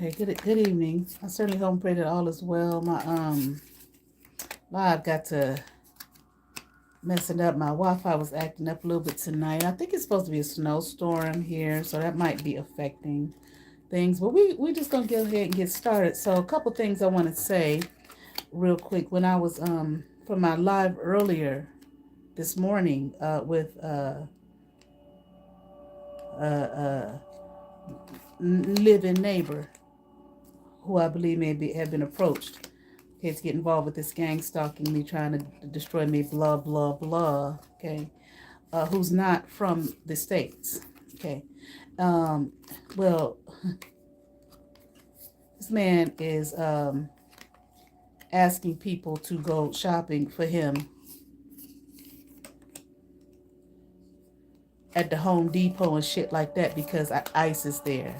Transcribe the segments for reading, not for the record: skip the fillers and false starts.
Okay, good evening. I certainly hope and pray that all is well. My live got to messing up. My Wi-Fi was acting up a little bit tonight. I think it's supposed to be a snowstorm here, so that might be affecting things. But we just gonna go ahead and get started. So a couple things I want to say real quick. When I was from my live earlier this morning with uh living neighbor who I believe have been approached. Okay, to get involved with this gang stalking me, trying to destroy me, blah, blah, blah. Okay, who's not from the States. Okay, well, this man is asking people to go shopping for him at the Home Depot and shit like that because ICE is there.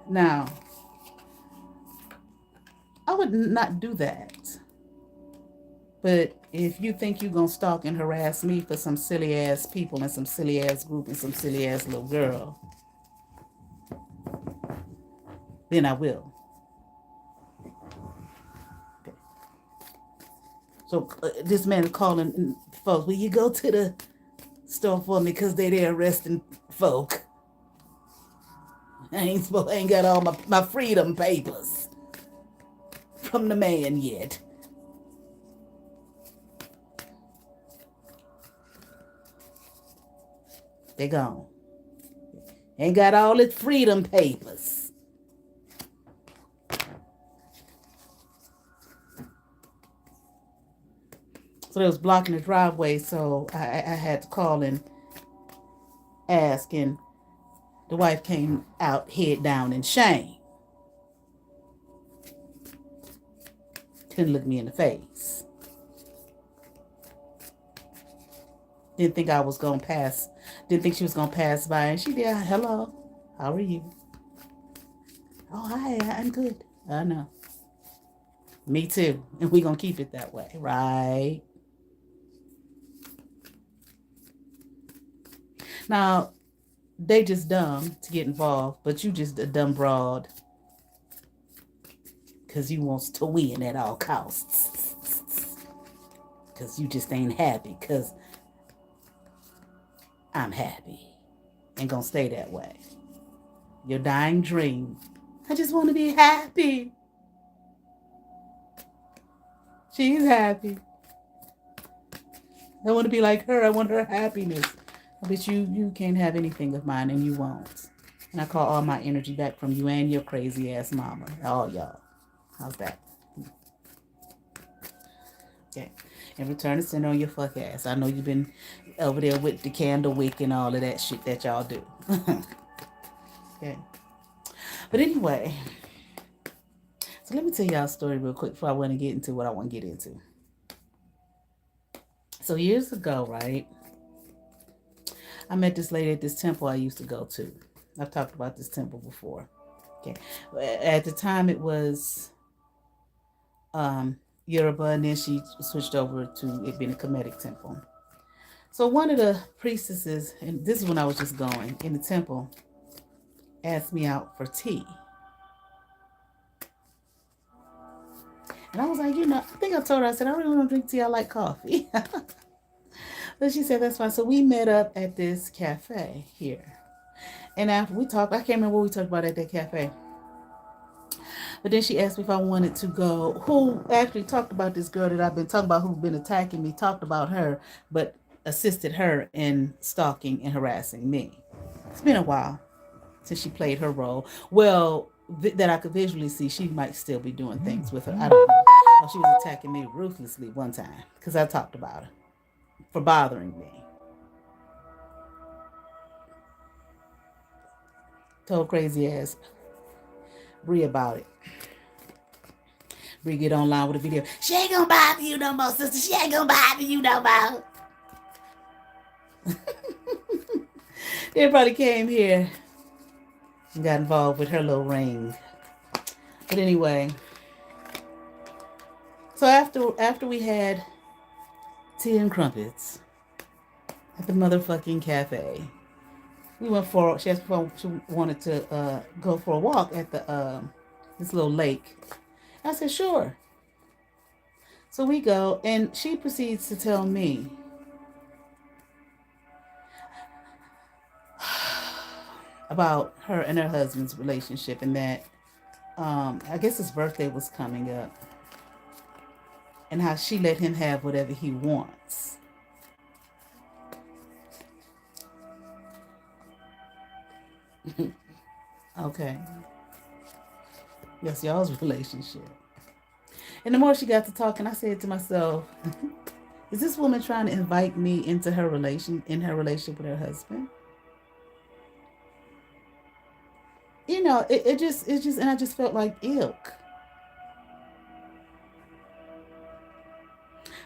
Now, I would not do that. But if you think you're going to stalk and harass me for some silly ass people and some silly ass group and some silly ass little girl, then I will. Okay. So this man is calling folks, will you go to the store for me because they there arresting folk? I ain't got all my freedom papers from the man yet. They gone. Ain't got all its freedom papers. So they was blocking the driveway, so I had to call and ask, and the wife came out head down in shame. Couldn't look me in the face. Didn't think I was going to pass. Didn't think she was going to pass by. And she did. Hello. How are you? Oh, hi. I'm good. I know. Me too. And we're going to keep it that way. Right? Now, they just dumb to get involved. But you just a dumb broad. Because you wants to win at all costs. Because you just ain't happy. Because I'm happy and gonna stay that way. Your dying dream. I just want to be happy. She's happy. I want to be like her. I want her happiness. But you can't have anything of mine and you won't. And I call all my energy back from you and your crazy ass mama. All y'all. How's that? Okay. And return to send on your fuck ass. I know you've been over there with the candle wick and all of that shit that y'all do. Okay. But anyway, so let me tell y'all a story real quick before I want to get into what I want to get into. So years ago, right, I met this lady at this temple I used to go to. I've talked about this temple before. Okay. At the time it was Yoruba, and then she switched over to it being a Kemetic temple. So one of the priestesses, and this is when I was just going, in the temple, asked me out for tea. And I was like, I think I told her, I said, I don't really want to drink tea, I like coffee. But she said, that's fine. So we met up at this cafe here. And after we talked, I can't remember what we talked about at that cafe. But then she asked me if I wanted to go. Who actually talked about this girl that I've been talking about, who's been attacking me, talked about her, but assisted her in stalking and harassing me. It's been a while since she played her role. Well, that I could visually see, she might still be doing things with her. I don't know. Oh, she was attacking me ruthlessly one time because I talked about her for bothering me. Told crazy ass Bree about it. Bree get online with a video. She ain't gonna bother you no more, sister. She ain't gonna bother you no more. Everybody came here and got involved with her little ring. But anyway, so after we had tea and crumpets at the motherfucking cafe, we went for. She asked if she wanted to go for a walk at the this little lake. I said, sure. So we go, and she proceeds to tell me about her and her husband's relationship, and that I guess his birthday was coming up, and how she let him have whatever he wants. Okay. That's y'all's relationship. And the more she got to talking, I said to myself, is this woman trying to invite me into her relationship with her husband? You know, it just, and I just felt like ilk.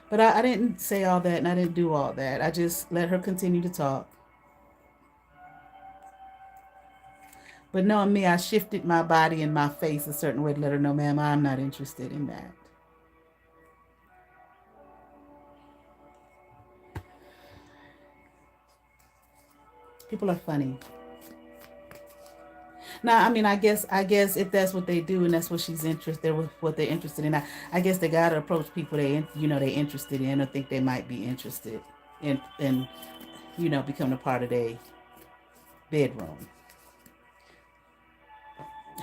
But I didn't say all that, and I didn't do all that. I just let her continue to talk. But knowing me, I shifted my body and my face a certain way to let her know, ma'am, I'm not interested in that. People are funny. Now, I mean, I guess if that's what they do and that's what she's interested, what they're interested in, I guess they gotta approach people they're interested in, or think they might be interested in becoming a part of their bedroom.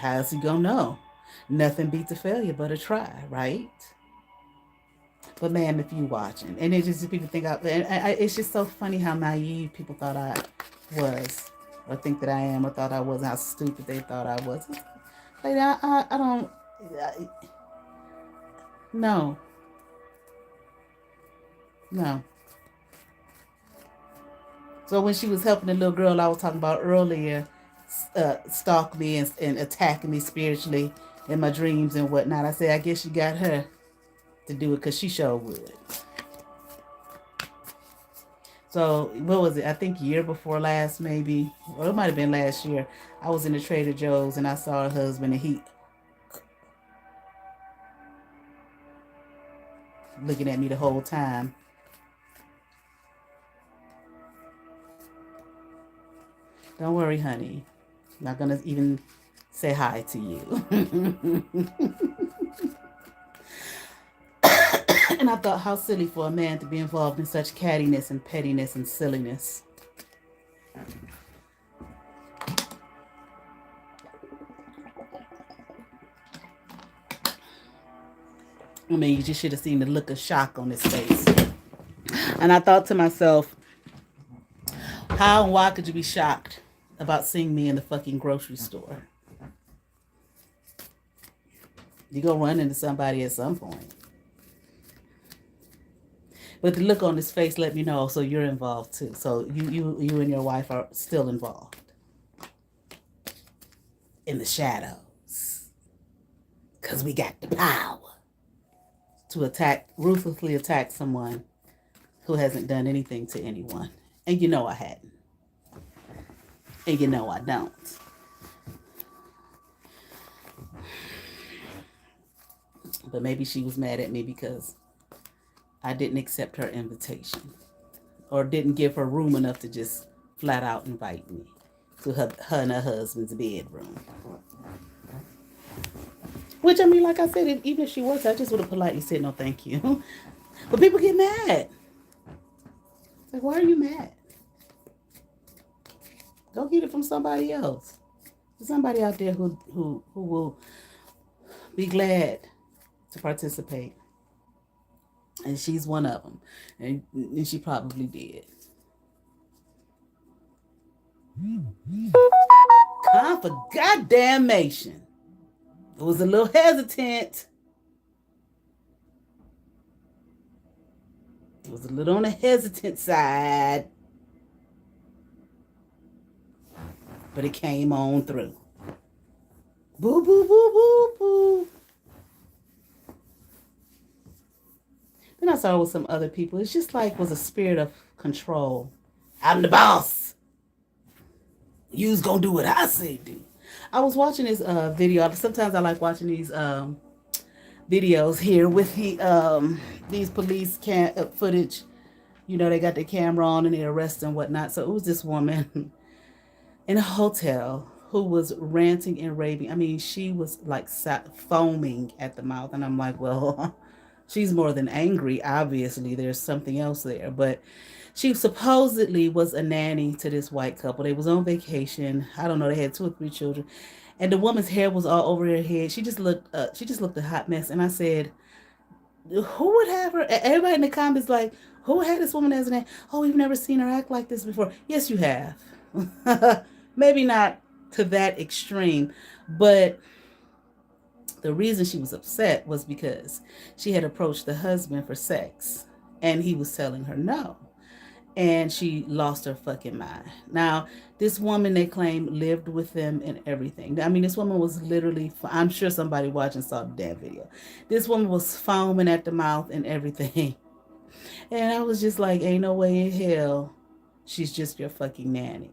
How's he gonna know? Nothing beats a failure but a try, right? But ma'am, if you watching, and it's just people think it's just so funny how naive people thought I was, or think that I am, or thought I was, how stupid they thought I was. Like I don't. No. So when she was helping the little girl I was talking about earlier, stalk me and attack me spiritually in my dreams and whatnot, I said, I guess you got her to do it because she sure would. So what was it? I think year before last, maybe, or it might have been last year. I was in the Trader Joe's and I saw her husband, and he looking at me the whole time. Don't worry, honey. I'm not gonna even say hi to you. And I thought, how silly for a man to be involved in such cattiness and pettiness and silliness. I mean, you just should have seen the look of shock on his face. And I thought to myself, how and why could you be shocked about seeing me in the fucking grocery store? You're going to run into somebody at some point. But the look on his face let me know, so you're involved too. So you and your wife are still involved. In the shadows. Because we got the power to ruthlessly attack someone who hasn't done anything to anyone. And you know I hadn't. And you know I don't. But maybe she was mad at me because I didn't accept her invitation, or didn't give her room enough to just flat out invite me to her and her husband's bedroom. Which, I mean, like I said, even if she was, I just would have politely said no thank you. But people get mad. It's like, why are you mad? Go get it from somebody else. There's somebody out there who will be glad to participate. And she's one of them. And she probably did. Come for goddamnation. It was a little hesitant. It was a little on the hesitant side. But it came on through. Boo, boo, boo, boo, boo. Then I saw it with some other people. It's just like was a spirit of control. I'm the boss. You's gonna do what I say do. I was watching this video. Sometimes I like watching these videos here with these police footage. You know, they got the camera on and they arrest and whatnot. So it was this woman in a hotel who was ranting and raving. I mean, she was like foaming at the mouth. And I'm like, well, she's more than angry. Obviously, there's something else there. But she supposedly was a nanny to this white couple. They was on vacation. I don't know. They had 2 or 3 children. And the woman's hair was all over her head. She just looked a hot mess. And I said, who would have her? Everybody in the comments like, who had this woman as a nanny? Oh, we've never seen her act like this before. Yes, you have. Maybe not to that extreme, but the reason she was upset was because she had approached the husband for sex and he was telling her no. And she lost her fucking mind. Now, this woman, they claim, lived with them and everything. I mean, this woman was literally, I'm sure somebody watching saw the damn video. This woman was foaming at the mouth and everything. And I was just like, ain't no way in hell she's just your fucking nanny.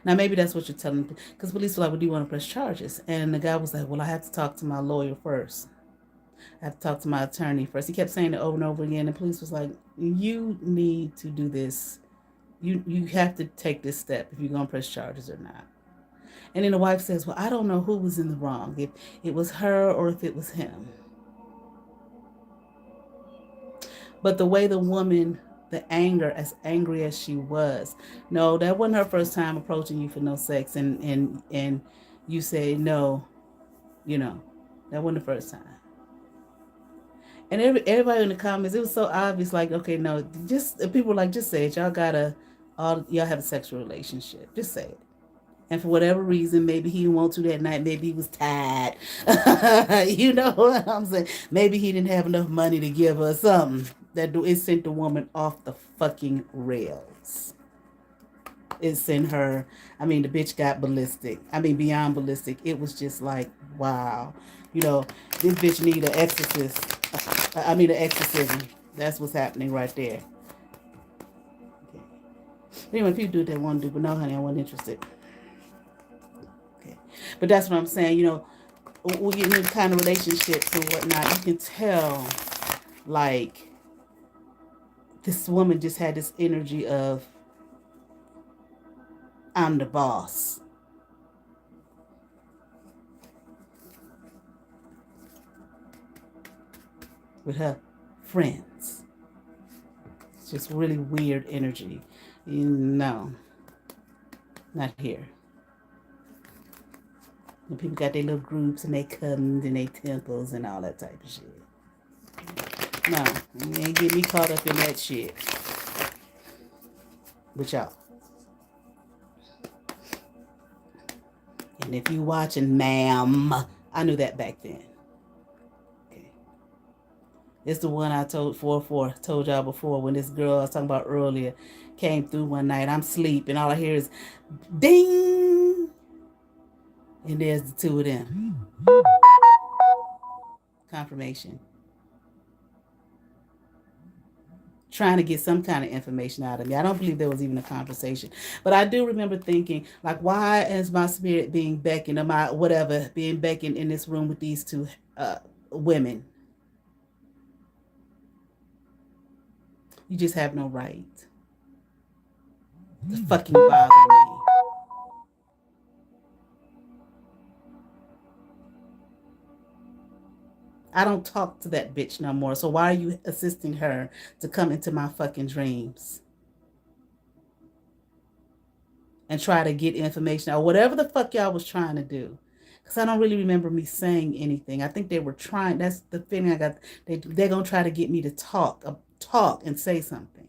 Now, maybe that's what you're telling me. Because police were like, well, do you want to press charges? And the guy was like, well, I have to talk to my lawyer first. I have to talk to my attorney first. He kept saying it over and over again. The police was like, you need to do this. You have to take this step if you're going to press charges or not. And then the wife says, well, I don't know who was in the wrong, if it was her or if it was him. But the way the woman, the anger, as angry as she was, no, that wasn't her first time approaching you for no sex. And you say no, that wasn't the first time. And everybody in the comments, it was so obvious, like, okay, no, people were like, just say it. Y'all have a sexual relationship. Just say it. And for whatever reason, maybe he didn't want to that night. Maybe he was tired. You know what I'm saying? Maybe he didn't have enough money to give her something. It sent the woman off the fucking rails. It sent her, the bitch got ballistic. Beyond ballistic. It was just like, wow. This bitch need an exorcist. An exorcism. That's what's happening right there. Okay. Anyway, people do what they want to do, but no, honey, I wasn't interested. Okay. But that's what I'm saying. We get into kind of relationships and whatnot. You can tell, like, this woman just had this energy of, I'm the boss. With her friends. It's just really weird energy. No, not here. When people got their little groups and they covens and they temples and all that type of shit. No, you ain't get me caught up in that shit. With y'all. And if you watching, ma'am, I knew that back then. It's the one I told y'all before, when this girl I was talking about earlier came through one night. I'm asleep and all I hear is ding. And there's the 2 of them. Confirmation. Trying to get some kind of information out of me. I don't believe there was even a conversation. But I do remember thinking, like, why is my spirit being beckoned, or being beckoned in this room with these 2 women? You just have no right to fucking bother me. I don't talk to that bitch no more. So why are you assisting her to come into my fucking dreams? And try to get information or whatever the fuck y'all was trying to do. Because I don't really remember me saying anything. I think they were trying. That's the feeling I got. They're going to try to get me to talk and say something.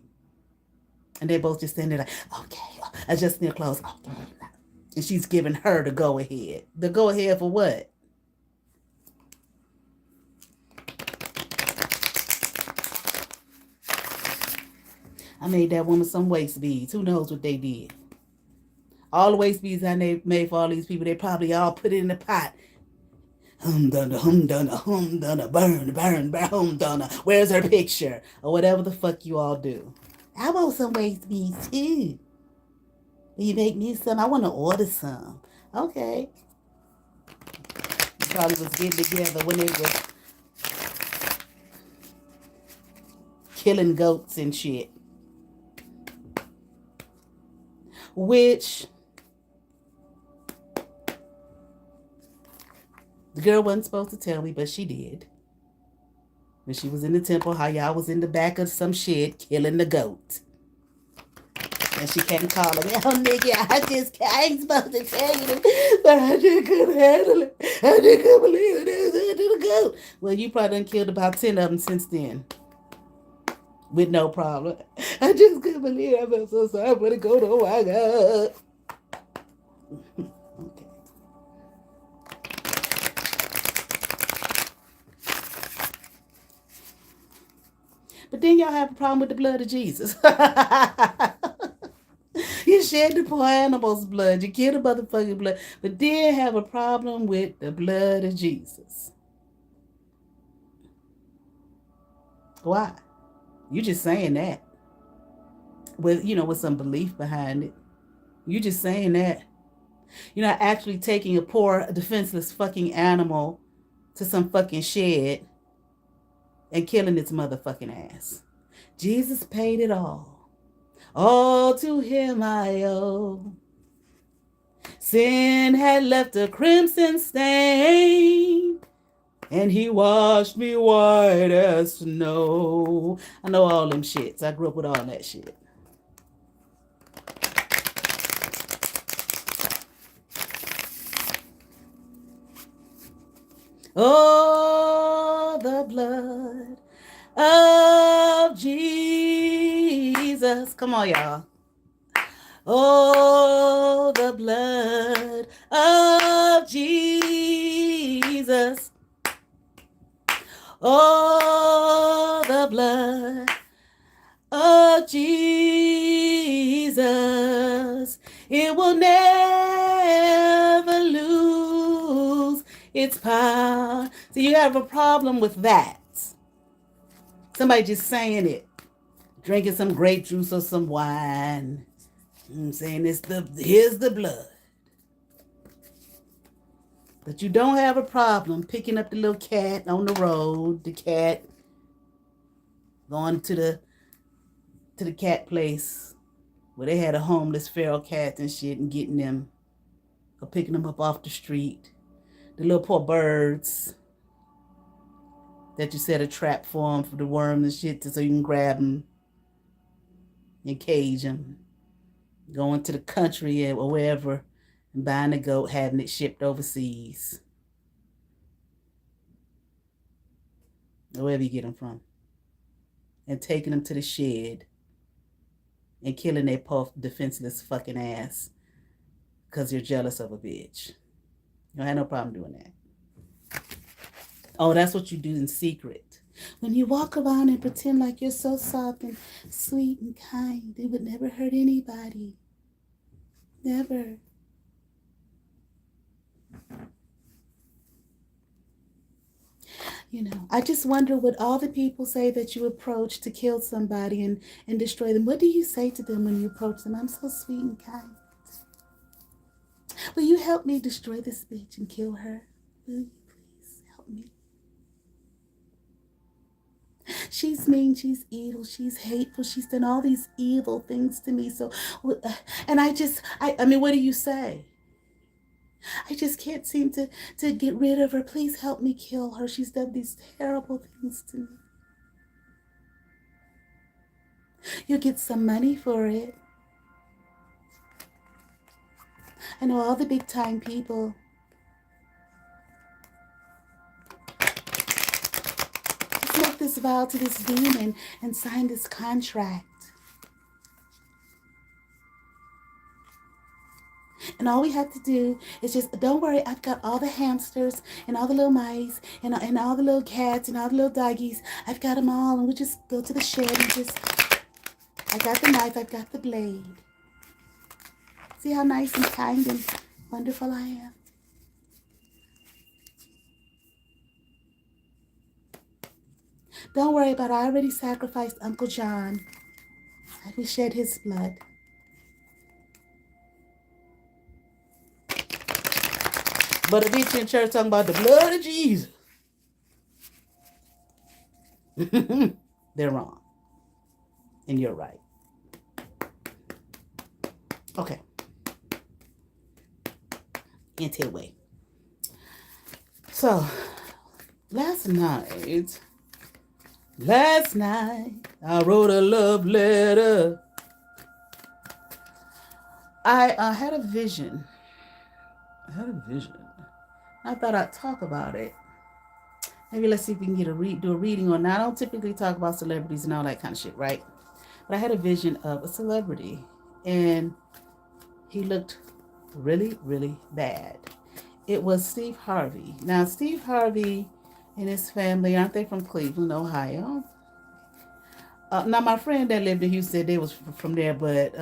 And they both just stand there like, okay, adjusting their clothes. Okay. And she's giving her the go ahead. The go ahead for what? I made that woman some waist beads. Who knows what they did? All the waist beads I made for all these people, they probably all put it in the pot. Hum-donna, burn, hum-donna. Where's her picture? Or whatever the fuck you all do. I want some waist beads too. Will you make me some? I want to order some. Okay. Probably was getting together when they were killing goats and shit. which the girl wasn't supposed to tell me, but she did. When she was in the temple, how y'all was in the back of some shit killing the goat. And she kept calling me, oh, nigga, I ain't supposed to tell you this, but I just couldn't handle it. I just couldn't believe it. I did a goat. Well, you probably done killed about 10 of them since then. With no problem. I just couldn't believe it. I felt so sorry for the goat. Oh, my God. Okay. But then y'all have a problem with the blood of Jesus. You shed the poor animal's blood. You killed the motherfucking blood. But then have a problem with the blood of Jesus. Why? You just saying that. With, with some belief behind it. You just saying that. You're not actually taking a poor, defenseless fucking animal to some fucking shed and killing its motherfucking ass. Jesus paid it all. All to him I owe. Sin had left a crimson stain, and he washed me white as snow. I know all them shits. I grew up with all that shit. Oh, the blood of Jesus. Come on, y'all. Oh, the blood of Jesus. Oh, the blood of Jesus. It will never lose its power. So you have a problem with that. Somebody just saying it. Drinking some grape juice or some wine. I'm saying here's the blood. But you don't have a problem picking up the little cat on the road, the cat going to the cat place where they had a homeless feral cat and shit and getting them or picking them up off the street. The little poor birds that you set a trap for them for the worms and shit so you can grab them and cage them. Going to the country or wherever and buying a goat, having it shipped overseas. Or wherever you get them from. And taking them to the shed and killing their poor defenseless fucking ass because you're jealous of a bitch. You don't have no problem doing that. Oh, that's what you do in secret. When you walk around and pretend like you're so soft and sweet and kind, it would never hurt anybody. Never. I just wonder what all the people say that you approach to kill somebody and destroy them. What do you say to them when you approach them? I'm so sweet and kind. Will you help me destroy this bitch and kill her? Will you please help me? She's mean, she's evil, she's hateful, she's done all these evil things to me. So, and I mean, what do you say? I just can't seem to get rid of her. Please help me kill her. She's done these terrible things to me. You'll get some money for it. I know all the big time people. Just make this vow to this demon and sign this contract. And all we have to do is just, don't worry, I've got all the hamsters and all the little mice and all the little cats and all the little doggies. I've got them all, and we'll just go to the shed and just, I got the knife, I've got the blade. See how nice and kind and wonderful I am? Don't worry about it. I already sacrificed Uncle John. I will shed his blood. But a bitch in church talking about the blood of Jesus. They're wrong. And you're right. Okay. Anyway. So, last night, I wrote a love letter. I had a vision. I thought I'd talk about it. Maybe let's see if we can do a reading on. Now, I don't typically talk about celebrities and all that kind of shit, right? But I had a vision of a celebrity, and he looked really, really bad. It was Steve Harvey. Now, Steve Harvey and his family, aren't they from Cleveland, Ohio? Now, my friend that lived in Houston said they was from there, but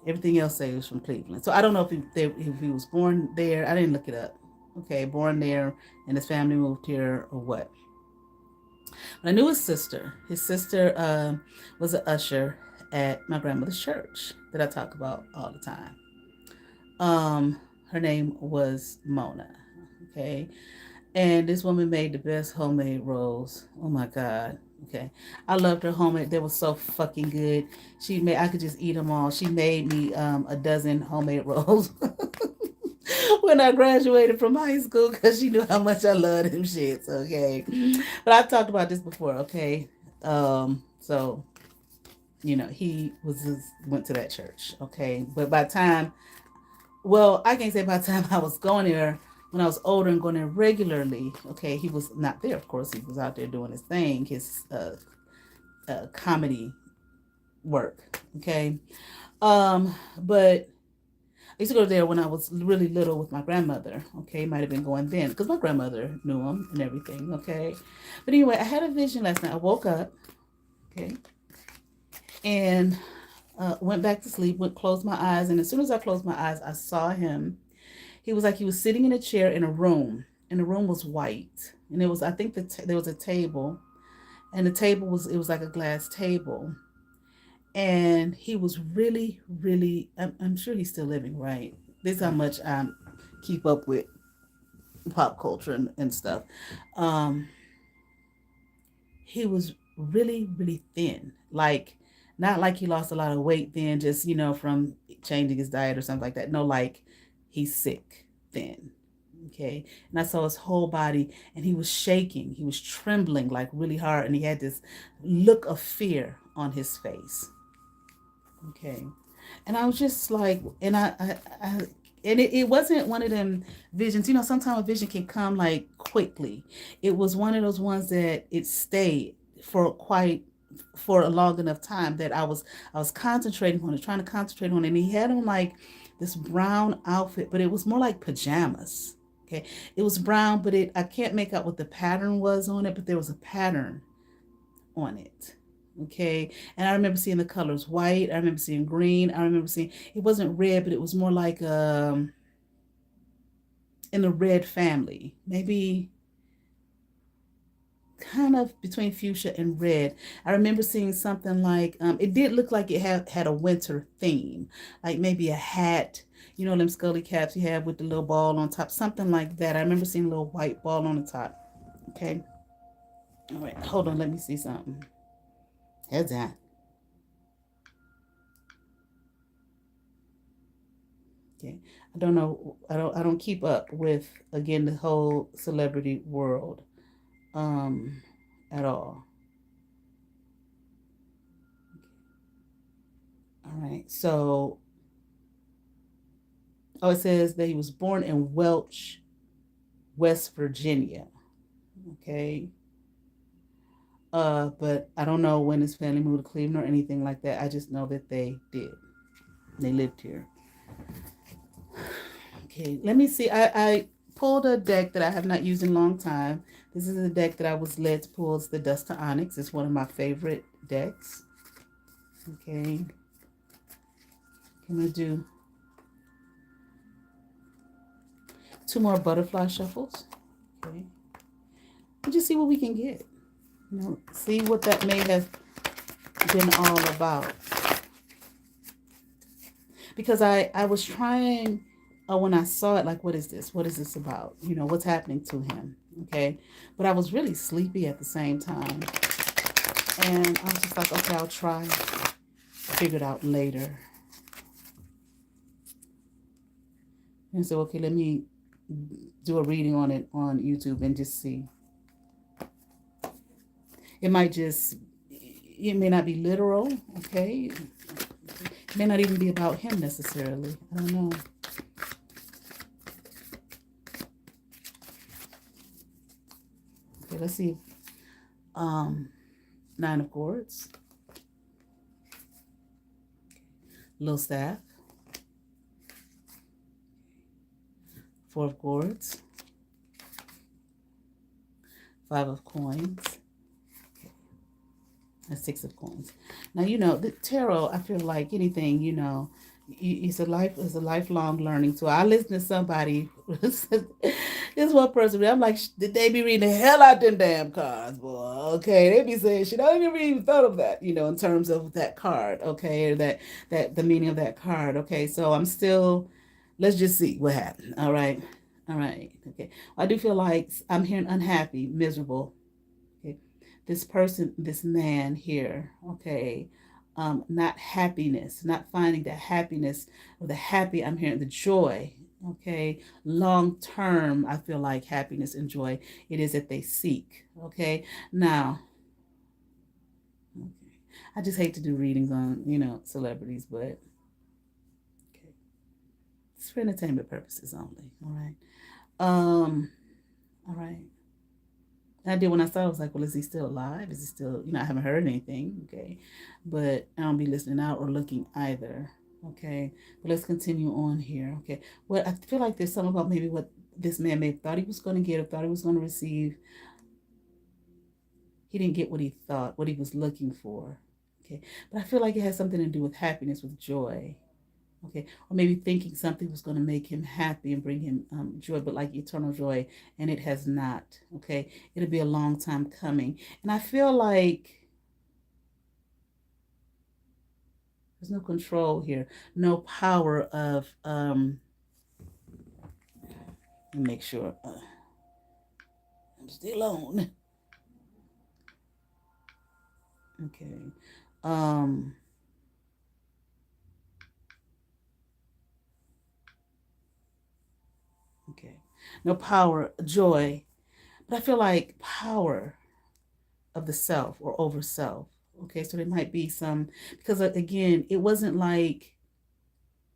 everything else says he was from Cleveland. So I don't know if he was born there. I didn't look it up. Okay, born there, and his family moved here or what. But I knew his sister. His sister was an usher at my grandmother's church that I talk about all the time. Her name was Mona. Okay, and this woman made the best homemade rolls. Oh my God. Okay, I loved her homemade. They were so fucking good. I could just eat them all. She made me a dozen homemade rolls when I graduated from high school because she knew how much I loved them shits. Okay, but I've talked about this before. Okay, so he went to that church. Okay, but by the time, well, I can't say by the time I was going there. When I was older and going there regularly, okay, he was not there. Of course, he was out there doing his thing, his comedy work. Okay, but I used to go there when I was really little with my grandmother. Okay, might have been going then because my grandmother knew him and everything. Okay, but anyway, I had a vision last night. I woke up, okay, and went back to sleep. Closed my eyes, and as soon as I closed my eyes, I saw him. He was sitting in a chair in a room, and the room was white. And it was, I think there was a table, and the table was like a glass table. And he was really, really, I'm sure he's still living, right? This is how much I keep up with pop culture and stuff. He was really, really thin. Not like he lost a lot of weight then, just, from changing his diet or something like that. No, like, he's sick, thin. Okay. And I saw his whole body, and he was shaking. He was trembling like really hard, and he had this look of fear on his face. Okay. And I was just like, and it wasn't one of them visions. Sometimes a vision can come like quickly. It was one of those ones that it stayed for a long enough time that I was concentrating on it, trying to concentrate on it. And he had on like this brown outfit, but it was more like pajamas. Okay. It was brown, but I can't make out what the pattern was on it, but there was a pattern on it. Okay. And I remember seeing the colors white. I remember seeing green. I remember seeing, it wasn't red, but it was more like in the red family, maybe kind of between fuchsia and red. I remember seeing something like, it did look like it had a winter theme, like maybe a hat, them scully caps you have with the little ball on top, something like that. I remember seeing a little white ball on the top. Okay. All right. Hold on. Let me see something. Heads down. Okay. I don't know. I don't keep up with, again, the whole celebrity world at all. All right. So, it says that he was born in Welch, West Virginia. Okay. But I don't know when his family moved to Cleveland or anything like that. I just know that they did. They lived here. Okay, let me see. I pulled a deck that I have not used in a long time. This is a deck that I was led to pull. It's the Dust to Onyx. It's one of my favorite decks. Okay. I'm going to do 2 more butterfly shuffles. Okay. And just see what we can get. See what that may have been all about. Because I was trying, when I saw it, like, what is this? What is this about? What's happening to him? Okay. But I was really sleepy at the same time. And I was just like, okay, I'll try. Figure it out later. And so, okay, let me do a reading on it on YouTube and just see. It might just, it may not be literal, okay? It may not even be about him necessarily. I don't know. Okay, let's see. Nine of Swords. Little staff. Four of Swords. Five of Coins. And Six of Coins. Now, you know, the tarot, I feel like anything, you know, it's a lifelong learning. So I listen to somebody, this one person, I'm like, did they be reading the hell out them damn cards, boy? Okay, they be saying shit. I never even thought of that, you know, in terms of that card, okay, or that the meaning of that card. Okay, so I'm still, let's just see what happened. All right. Okay. I do feel like I'm hearing unhappy, miserable. Okay. This person, this man here, okay, not happiness, not finding the happiness or the happy, I'm hearing the joy, okay, long term, I feel like happiness and joy, it is that they seek, okay. Now, okay, I just hate to do readings on, you know, celebrities, but okay, it's for entertainment purposes only, all right. All right. And I did when I saw it, I was like, well, is he still alive? Is he still, you know, I haven't heard anything, okay? But I don't be listening out or looking either, okay? But let's continue on here, okay? Well, I feel like there's something about maybe what this man may have thought he was going to get or thought he was going to receive. He didn't get what he thought, what he was looking for, okay? But I feel like it has something to do with happiness, with joy, okay, or maybe thinking something was going to make him happy and bring him joy, but like eternal joy, and it has not, okay. It'll be a long time coming, and I feel like there's no control here, no power of make sure I'm still on, okay. Okay, no power, joy, but I feel like power of the self or over self. Okay, so there might be some, because again, it wasn't like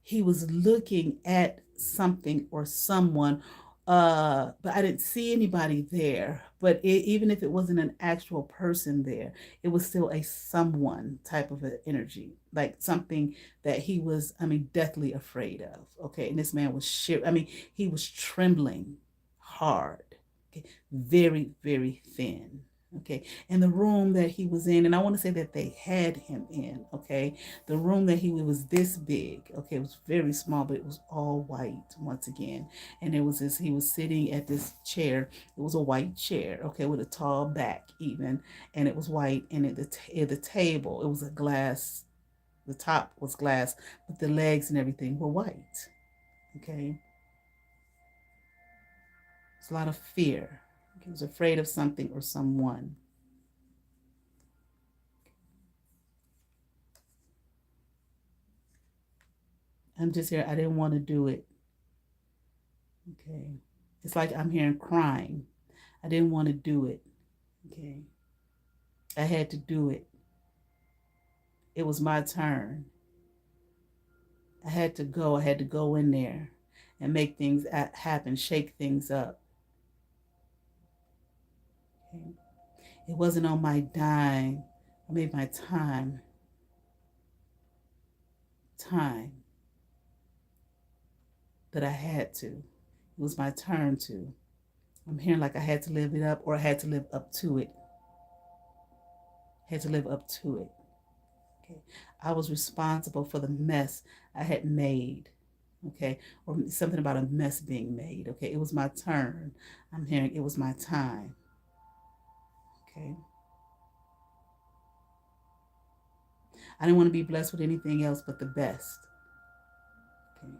he was looking at something or someone, but I didn't see anybody there. But even if it wasn't an actual person there, it was still a someone type of an energy, like something that he was, I mean, deathly afraid of. Okay, and this man was he was trembling hard. Okay, very, very thin. Okay, and the room that he was in, and I want to say that they had him in, okay, the room that he was this big, okay, it was very small, but it was all white once again, and it was this, he was sitting at this chair, it was a white chair, okay, with a tall back even, and it was white, and at the table, it was a glass, the top was glass, but the legs and everything were white, okay. It's a lot of fear. He was afraid of something or someone. I'm just here. I didn't want to do it. Okay. It's like I'm hearing crying. I didn't want to do it. Okay. I had to do it. It was my turn. I had to go. I had to go in there and make things happen, shake things up. Okay. It wasn't on my dime. I made my time. Time that I had to. It was my turn to. I'm hearing like I had to live it up, or I had to live up to it. I had to live up to it. Okay. I was responsible for the mess I had made. Okay. Or something about a mess being made. Okay. It was my turn. I'm hearing it was my time. Okay. I didn't want to be blessed with anything else but the best. Okay.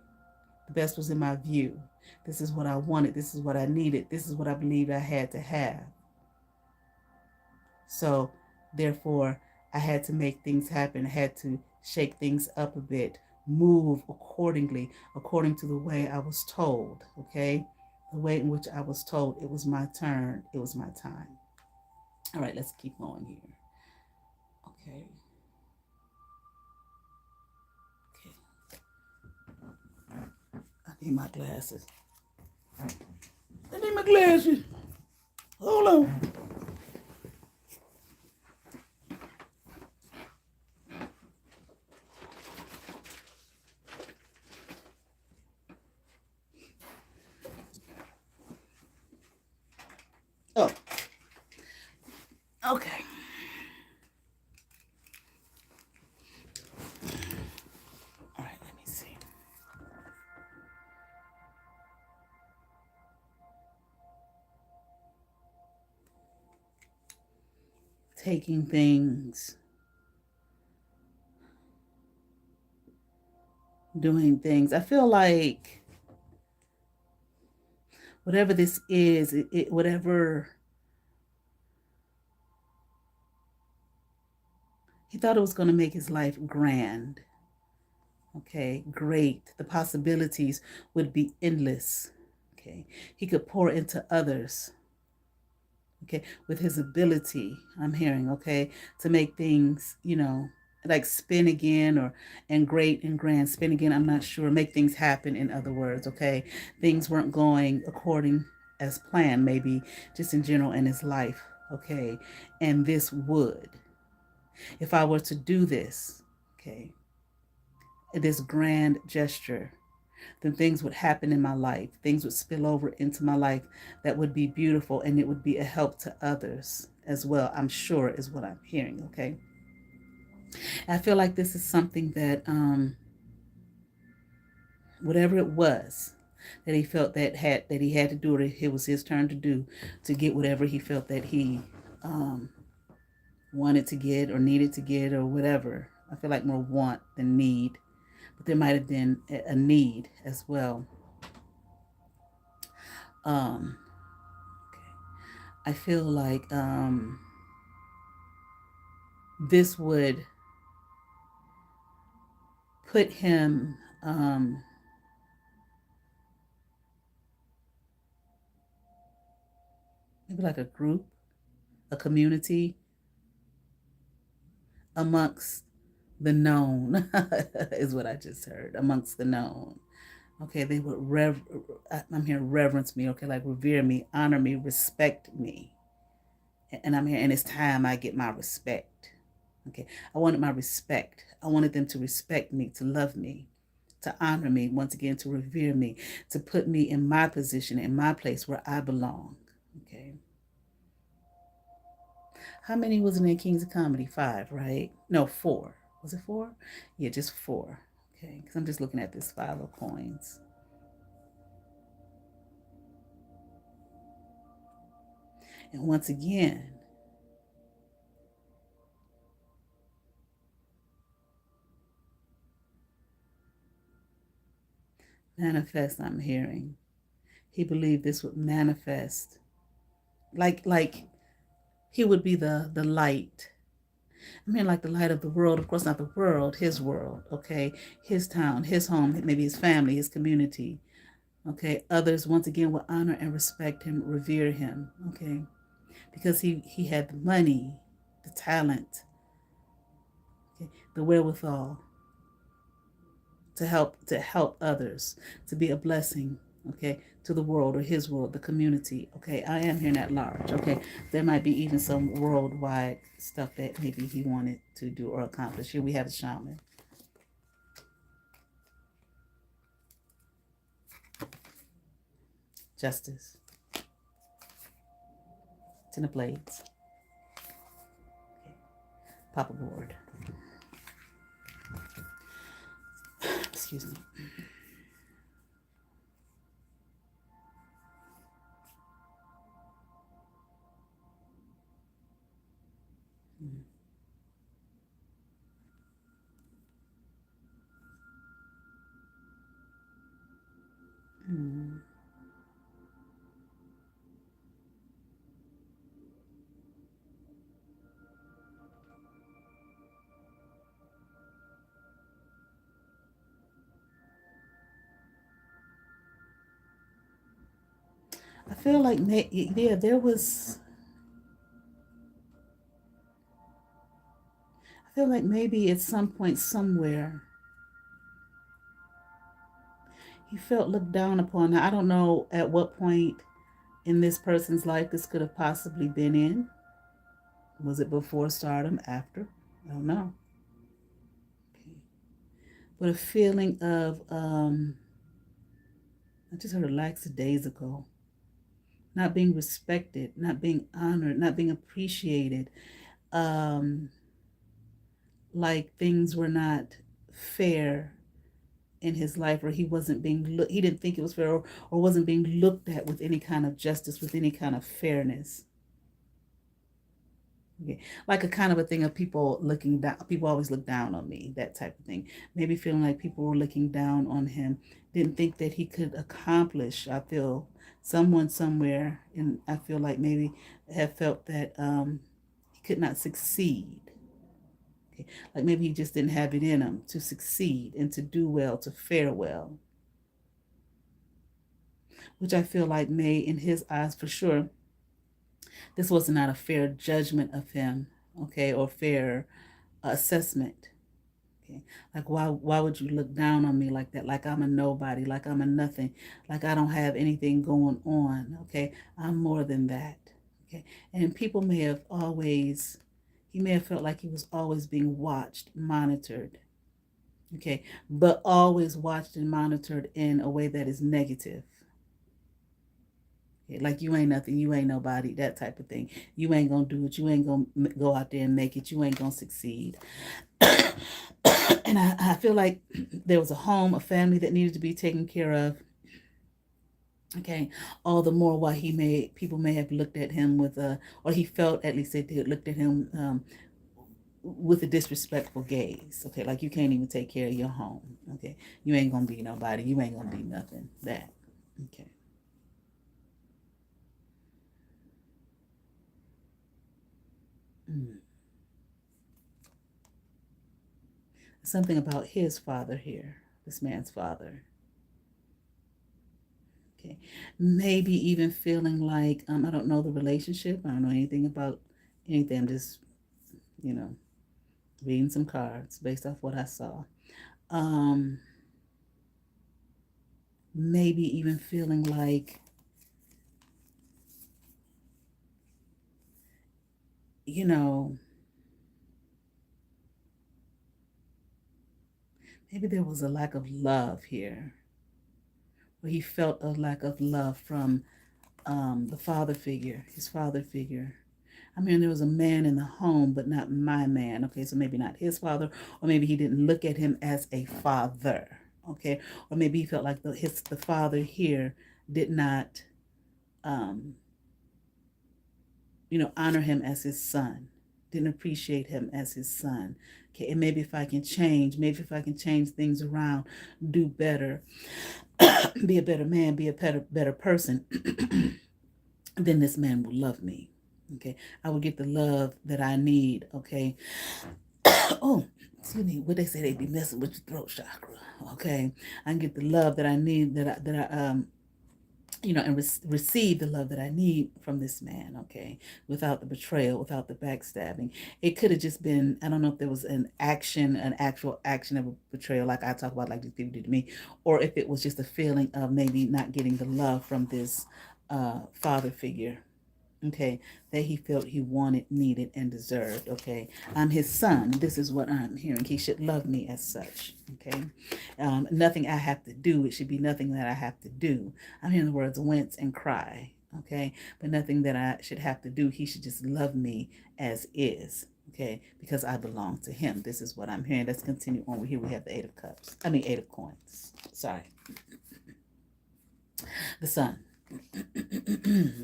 The best was in my view. This is what I wanted. This is what I needed. This is what I believed I had to have. So, therefore, I had to make things happen. I had to shake things up a bit, move accordingly, according to the way I was told, okay? The way in which I was told it was my turn, it was my time. All right, let's keep going here. Okay. I need my glasses. I need my glasses. Hold on. Oh, okay. All right, let me see. Taking things, doing things. I feel like whatever this is, whatever he thought it was going to make his life grand. Okay, great. The possibilities would be endless. Okay, he could pour into others. Okay, with his ability, I'm hearing, okay, to make things, like spin again, or and great and grand, spin again, I'm not sure, make things happen, in other words, okay? Things weren't going according as planned, maybe just in general in his life, okay? And this would, if I were to do this, okay, this grand gesture, then things would happen in my life. Things would spill over into my life that would be beautiful, and it would be a help to others as well, I'm sure, is what I'm hearing, okay? I feel like this is something that, whatever it was that he felt that he had to do, or it was his turn to do, to get whatever he felt that he wanted to get or needed to get or whatever. I feel like more want than need, but there might have been a need as well. Okay. I feel like this would put him maybe like a group, a community amongst the known is what I just heard, amongst the known. Okay, they would I'm here, reverence me, okay, like revere me, honor me, respect me. And I'm here, and it's time I get my respect. Okay, I wanted my respect. I wanted them to respect me, to love me, to honor me, once again, to revere me, to put me in my position, in my place where I belong. Okay. How many was in Kings of Comedy? 5, right? No, 4. Was it 4? Yeah, just 4. Okay, because I'm just looking at this 5 of coins. And once again, manifest, I'm hearing. He believed this would manifest. Like he would be the light. I mean, like the light of the world. Of course, not the world, his world, okay? His town, his home, maybe his family, his community, okay? Others, once again, will honor and respect him, revere him, okay? Because he had the money, the talent, okay? The wherewithal to help others, to be a blessing, okay, to the world, or his world, the community, okay? I am hearing at large, okay? There might be even some worldwide stuff that maybe he wanted to do or accomplish. Here we have the shaman. Justice. Ten of Blades. Okay. Pop a board. Excuse me. feel like, yeah, there was, I feel like maybe at some point somewhere he felt looked down upon. Now, I don't know at what point in this person's life this could have possibly been in. Was it before stardom, after? I don't know. Okay. But a feeling of, I just heard lackadaisical, not being respected, not being honored, not being appreciated, um, like things were not fair in his life, or he wasn't being he didn't think it was fair, or wasn't being looked at with any kind of justice, with any kind of fairness. Okay. Like a kind of a thing of people looking down, people always look down on me, that type of thing. Maybe feeling like people were looking down on him, didn't think that he could accomplish. I feel someone somewhere, and I feel like maybe have felt that he could not succeed. Okay. Like maybe he just didn't have it in him to succeed and to do well, to fare well. Which I feel like may, in his eyes for sure, this was not a fair judgment of him, okay, or fair assessment. Okay. Like why would you look down on me like that? Like I'm a nobody, like I'm a nothing, like I don't have anything going on. Okay. I'm more than that. Okay. And people may have always, he may have felt like he was always being watched, monitored. Okay. But always watched and monitored in a way that is negative. Okay. Like you ain't nothing, you ain't nobody, that type of thing. You ain't gonna do it, you ain't gonna go out there and make it, you ain't gonna succeed. And I feel like there was a home, a family that needed to be taken care of. Okay, all the more why people may have looked at him with or he felt, at least they did, looked at him with a disrespectful gaze. Okay, like you can't even take care of your home. Okay, you ain't gonna be nobody, you ain't gonna be nothing. That. Okay. Mm. Something about his father here, this man's father. Okay. Maybe even feeling like, I don't know the relationship. I don't know anything about anything. I'm just, you know, reading some cards based off what I saw. Um, Maybe even feeling like, you know, maybe there was a lack of love here, where he felt a lack of love from the father figure, his father figure. I mean, there was a man in the home, but not my man. Okay, so maybe not his father, or maybe he didn't look at him as a father. Okay, or maybe he felt like the father here did not, um, honor him as his son, didn't appreciate him as his son. Okay, and maybe if I can change, things around, do better, be a better man, be a better person, then this man will love me. Okay, I will get the love that I need. Okay. Oh, excuse me. What they say, they be messing with your throat chakra. Okay, I can get the love that I need, and receive the love that I need from this man. Okay, without the betrayal, without the backstabbing. It could have just been, I don't know if there was an actual action of a betrayal, like I talk about, like these people did to me, or if it was just a feeling of maybe not getting the love from this father figure. Okay, that he felt he wanted, needed, and deserved. Okay, I'm his son. This is what I'm hearing. He should love me as such. Okay, nothing I have to do. It should be nothing that I have to do. I'm hearing the words wince and cry. Okay, but nothing that I should have to do. He should just love me as is. Okay, because I belong to him. This is what I'm hearing. Let's continue on. Here we have the Eight of Coins. Sorry, the Sun.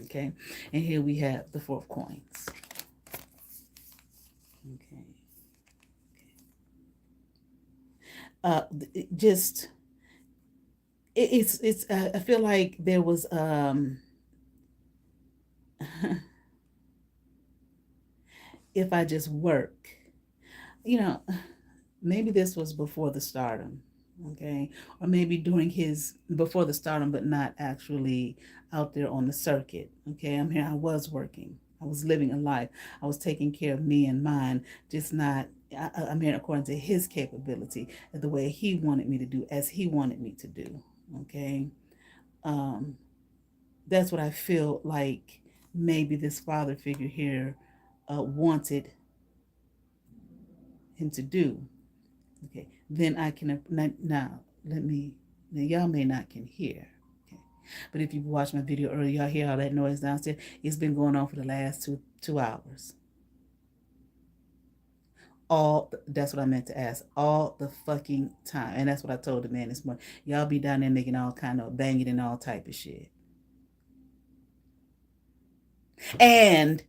Okay, and here we have the Four of Coins. Okay. It's I feel like there was if I just work, maybe this was before the stardom. okay? Or maybe during his, before the stardom, but not actually out there on the circuit, okay? I'm here, I was working, I was living a life, I was taking care of me and mine, just not, I'm here according to his capability, the way he wanted me to do, as he wanted me to do, okay? Um, that's what I feel like maybe this father figure here wanted him to do. Okay, then I can now let me. Now y'all may not can hear. Okay, but if you watch my video earlier, y'all hear all that noise downstairs. It's been going on for the last two hours. All that's what I meant to ask. All the fucking time, and that's what I told the man this morning. Y'all be down there making all kind of banging and all type of shit, and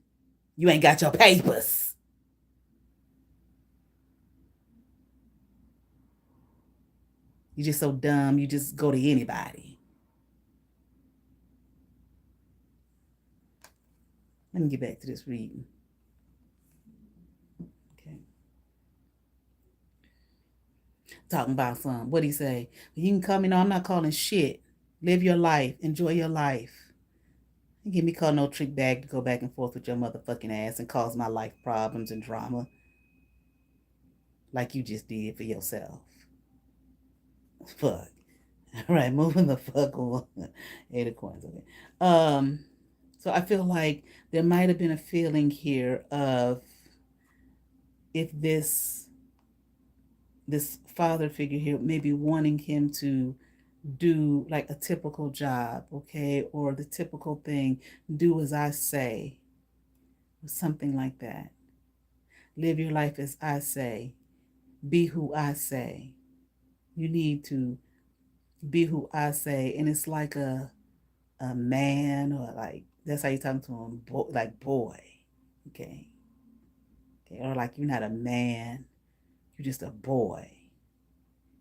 you ain't got your papers. You just so dumb. You just go to anybody. Let me get back to this reading. Okay. Talking about some. What'd he say? You can call me. No, I'm not calling shit. Live your life. Enjoy your life. You give me call no trick bag to go back and forth with your motherfucking ass and cause my life problems and drama like you just did for yourself. Fuck. All right, moving the fuck on. 8 of coins. Okay. So I feel like there might have been a feeling here of if this father figure here maybe wanting him to do like a typical job, okay, or the typical thing, do as I say, or something like that. Live your life as I say, be who I say. You need to be who I say, and it's like a man, or like that's how you talk to him, like boy, okay, okay, or like you're not a man, you're just a boy.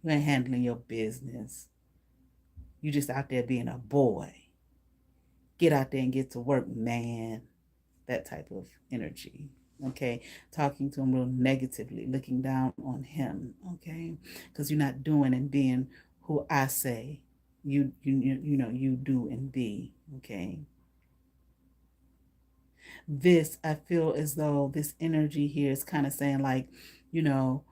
You ain't handling your business. You just out there being a boy. Get out there and get to work, man. That type of energy. Okay. Talking to him real negatively, looking down on him. Okay. Because you're not doing and being who I say you do and be. Okay. This, I feel as though this energy here is kind of saying like, you know,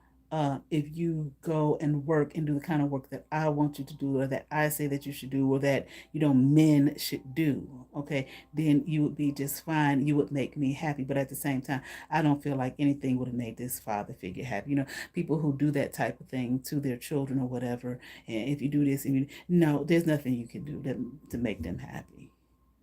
if you go and work and do the kind of work that I want you to do, or that I say that you should do, or that, men should do, okay, then you would be just fine. You would make me happy. But at the same time, I don't feel like anything would have made this father figure happy. People who do that type of thing to their children or whatever, and if you do this, no, there's nothing you can do to make them happy.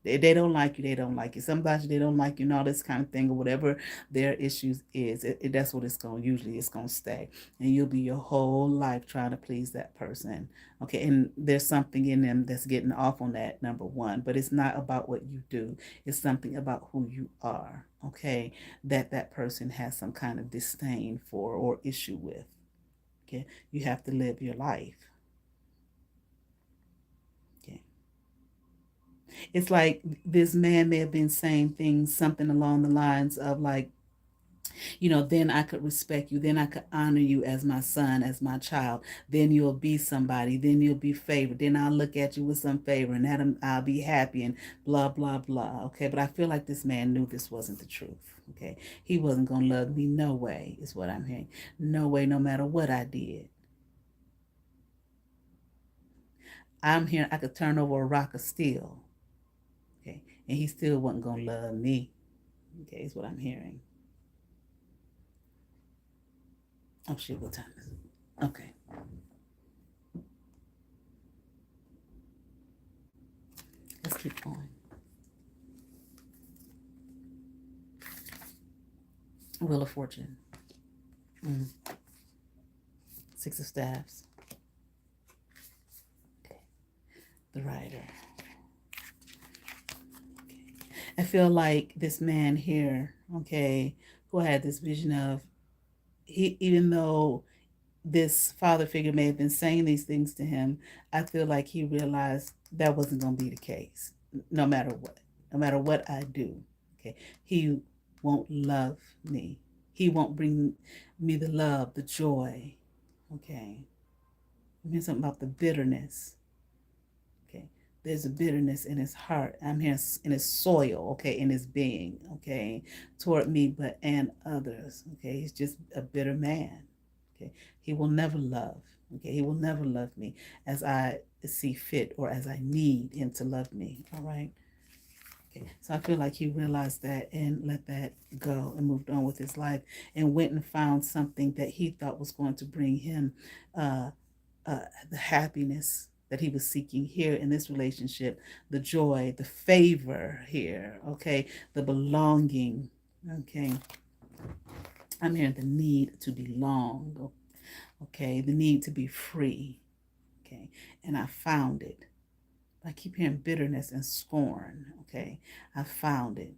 They don't like you, they don't like you. Somebody they don't like you, and all this kind of thing, or whatever their issues is. That's what it's going to stay. And you'll be your whole life trying to please that person. Okay, and there's something in them that's getting off on that, number one. But it's not about what you do. It's something about who you are, okay, that person has some kind of disdain for or issue with. Okay, you have to live your life. Okay. It's like this man may have been saying things, something along the lines of like, then I could respect you, then I could honor you as my son, as my child, then you'll be somebody, then you'll be favored, then I'll look at you with some favor, and that I'll be happy, and blah blah blah. Okay, but I feel like this man knew this wasn't the truth. Okay, he wasn't gonna love me, no way, is what I'm hearing. No way, no matter what I did. I'm here, I could turn over a rock of steel. Okay, and he still wasn't gonna love me. Okay, is what I'm hearing. Oh shit, what time is it? Okay. Let's keep going. Wheel of Fortune. 6 of Staffs. Okay. The Rider. Okay. I feel like this man here, okay, who had this vision of, even though this father figure may have been saying these things to him, I feel like he realized that wasn't going to be the case. No matter what I do, okay, he won't love me. He won't bring me the love, the joy, okay. I'm hearing something about the bitterness. Okay. There's a bitterness in his heart. I'm hearing in his soil, okay, in his being, okay, toward me, but and others. Okay. He's just a bitter man. Okay. He will never love. Okay. He will never love me as I see fit or as I need him to love me. All right. Okay. So I feel like he realized that and let that go and moved on with his life and went and found something that he thought was going to bring him the happiness that he was seeking here in this relationship, the joy, the favor here, okay, the belonging, okay. I'm hearing the need to belong, okay, the need to be free, okay, and I found it. I keep hearing bitterness and scorn, okay, I found it,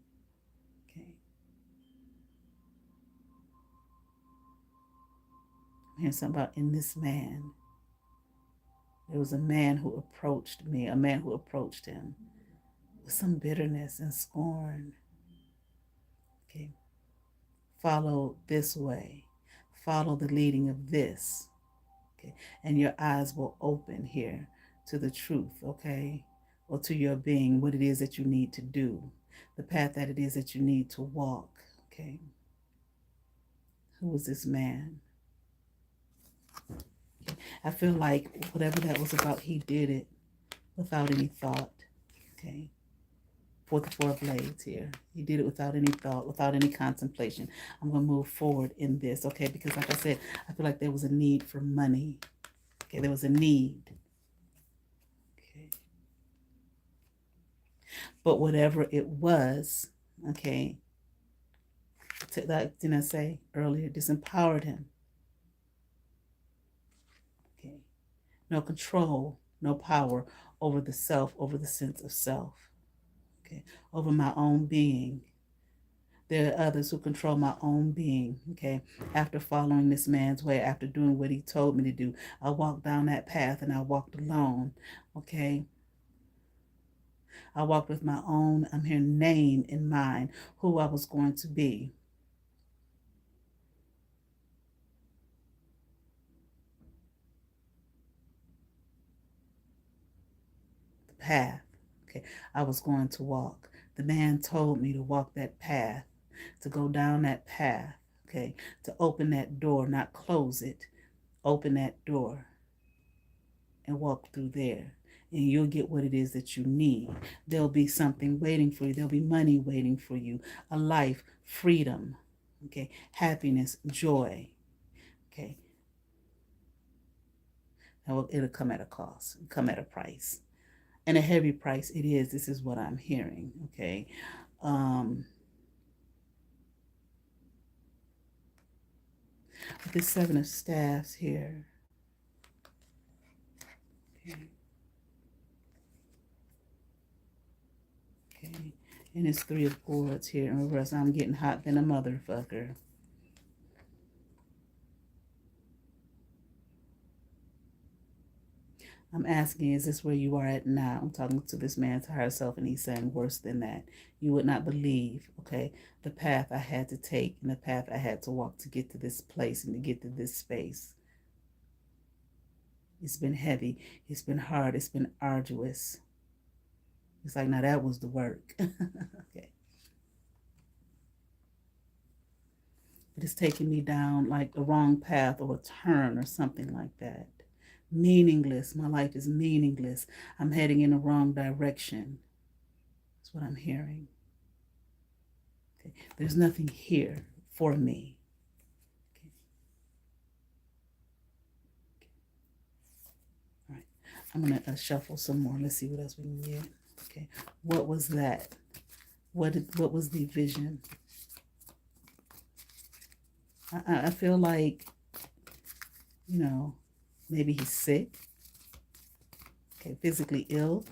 okay. I'm hearing something about in this man. There was a man who approached me, a man who approached him with some bitterness and scorn. Okay. Follow this way. Follow the leading of this. Okay. And your eyes will open here to the truth, okay? Or to your being, what it is that you need to do, the path that it is that you need to walk, okay? Who was this man? Okay. I feel like whatever that was about, he did it without any thought, okay? For the four blades here. He did it without any thought, without any contemplation. I'm going to move forward in this, okay? Because like I said, I feel like there was a need for money. Okay, there was a need. Okay. But whatever it was, okay, like didn't I say earlier, disempowered him. Okay. No control, no power over the self, over the sense of self. Okay. Over my own being. There are others who control my own being, okay? After following this man's way, after doing what he told me to do, I walked down that path and I walked alone, okay? I walked with my own, I'm here, name in mind, who I was going to be. The path, okay, I was going to walk. The man told me to walk that path, to go down that path, okay, to open that door, not close it, open that door and walk through there. And you'll get what it is that you need. There'll be something waiting for you. There'll be money waiting for you. A life, freedom, okay, happiness, joy, okay. Now, it'll come at a cost, come at a price. And a heavy price it is. This is what I'm hearing, okay. With this Seven of Staffs here, okay. Okay, and it's Three of Swords here in reverse. I'm getting hot than a motherfucker. I'm asking, is this where you are at now? I'm talking to this man's higher self, and he's saying worse than that. You would not believe, okay, the path I had to take and the path I had to walk to get to this place and to get to this space. It's been heavy. It's been hard. It's been arduous. It's like, now that was the work. Okay. But it's taking me down like the wrong path or a turn or something like that. Meaningless. My life is meaningless. I'm heading in the wrong direction. That's what I'm hearing. Okay. There's nothing here for me. Okay. Okay. All right. I'm going to shuffle some more. Let's see what else we can get. Okay. What was that? What was the vision? I feel like, you know, maybe he's sick, okay, physically ill,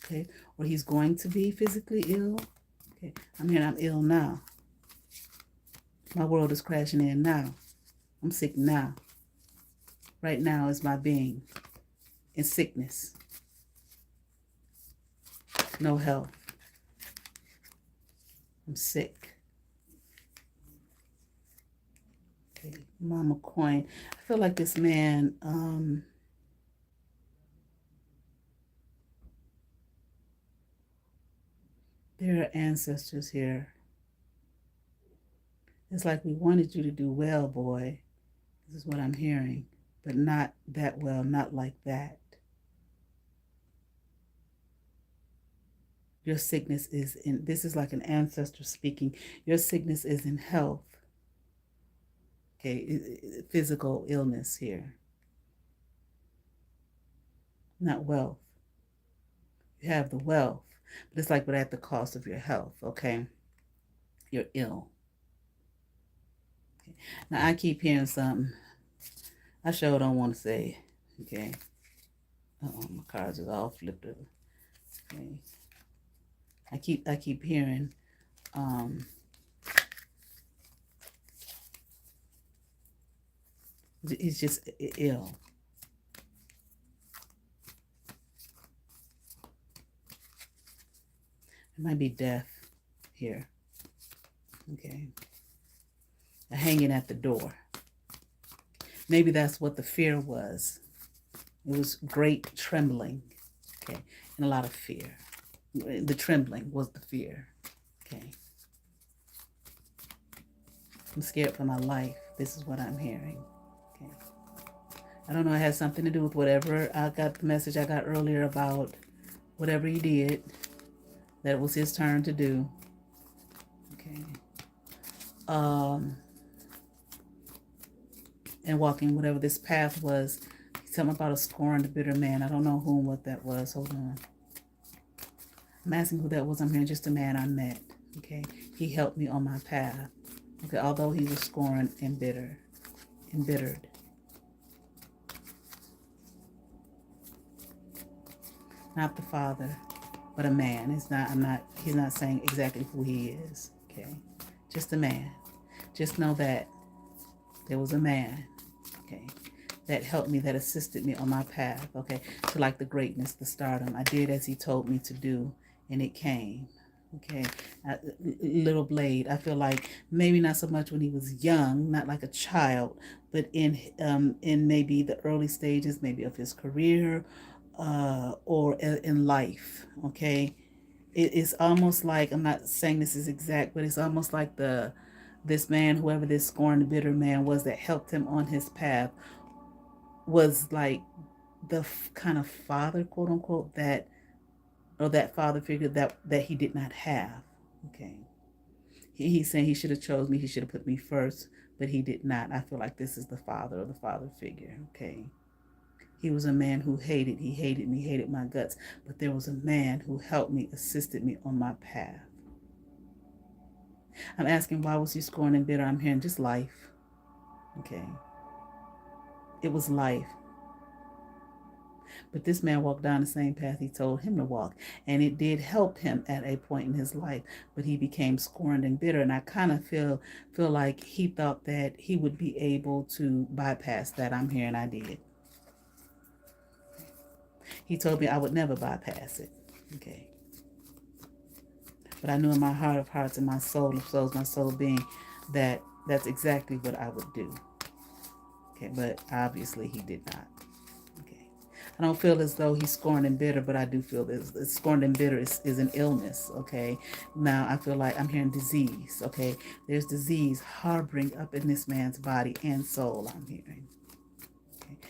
okay, or he's going to be physically ill, okay. I'm ill now. My world is crashing in now. I'm sick now. Right now is my being in sickness. No health. I'm sick. Okay, Mama Coin. I feel like this man, There are ancestors here. It's like we wanted you to do well, boy. This is what I'm hearing. But not that well, not like that. Your sickness is in, this is like an ancestor speaking. Your sickness is in health. Okay, physical illness here. Not wealth. You have the wealth, but it's like, but at the cost of your health, okay? You're ill. Okay. Now, I keep hearing something. I sure don't want to say it, okay? My cards is all flipped over. Okay. I keep hearing, he's just ill. It might be death here. Okay. Hanging at the door. Maybe that's what the fear was. It was great trembling. Okay. And a lot of fear. The trembling was the fear. Okay. I'm scared for my life. This is what I'm hearing. Okay. I don't know. It has something to do with whatever I got, the message I got earlier about whatever he did. That it was his turn to do. Okay. And walking whatever this path was. Something about a scorned, bitter man. I don't know whom, what that was. Hold on. I'm asking who that was. I'm hearing just a man I met. Okay. He helped me on my path. Okay. Although he was scorned and bitter. Embittered. Not the father, but a man. He's not saying exactly who he is. Okay. Just a man. Just know that there was a man. Okay. That helped me, that assisted me on my path. Okay. To like the greatness, the stardom. I did as he told me to do, and it came. Okay. Little Blade, I feel like maybe not so much when he was young, not like a child, but in maybe the early stages, maybe of his career, or in life. Okay. It's almost like, I'm not saying this is exact, but it's almost like this man, whoever this scorned, bitter man was that helped him on his path, was like the kind of father, quote unquote, that father figure that he did not have. Okay. He's saying he should have chose me. He should have put me first, but he did not. I feel like this is the father, or the father figure. Okay. He was a man who hated. He hated me, hated my guts. But there was a man who helped me, assisted me on my path. I'm asking, why was he scorned and bitter? I'm hearing just life. Okay. It was life. But this man walked down the same path he told him to walk. And it did help him at a point in his life. But he became scorned and bitter. And I kind of feel like he thought that he would be able to bypass that. I'm hearing I did. He told me I would never bypass it. Okay. But I knew in my heart of hearts and my soul of souls, my soul being, that that's exactly what I would do. Okay, but obviously he did not. Okay. I don't feel as though he's scorned and bitter, but I do feel this. Scorned and bitter is an illness. Okay. Now I feel like I'm hearing disease. Okay. There's disease harboring up in this man's body and soul, I'm hearing.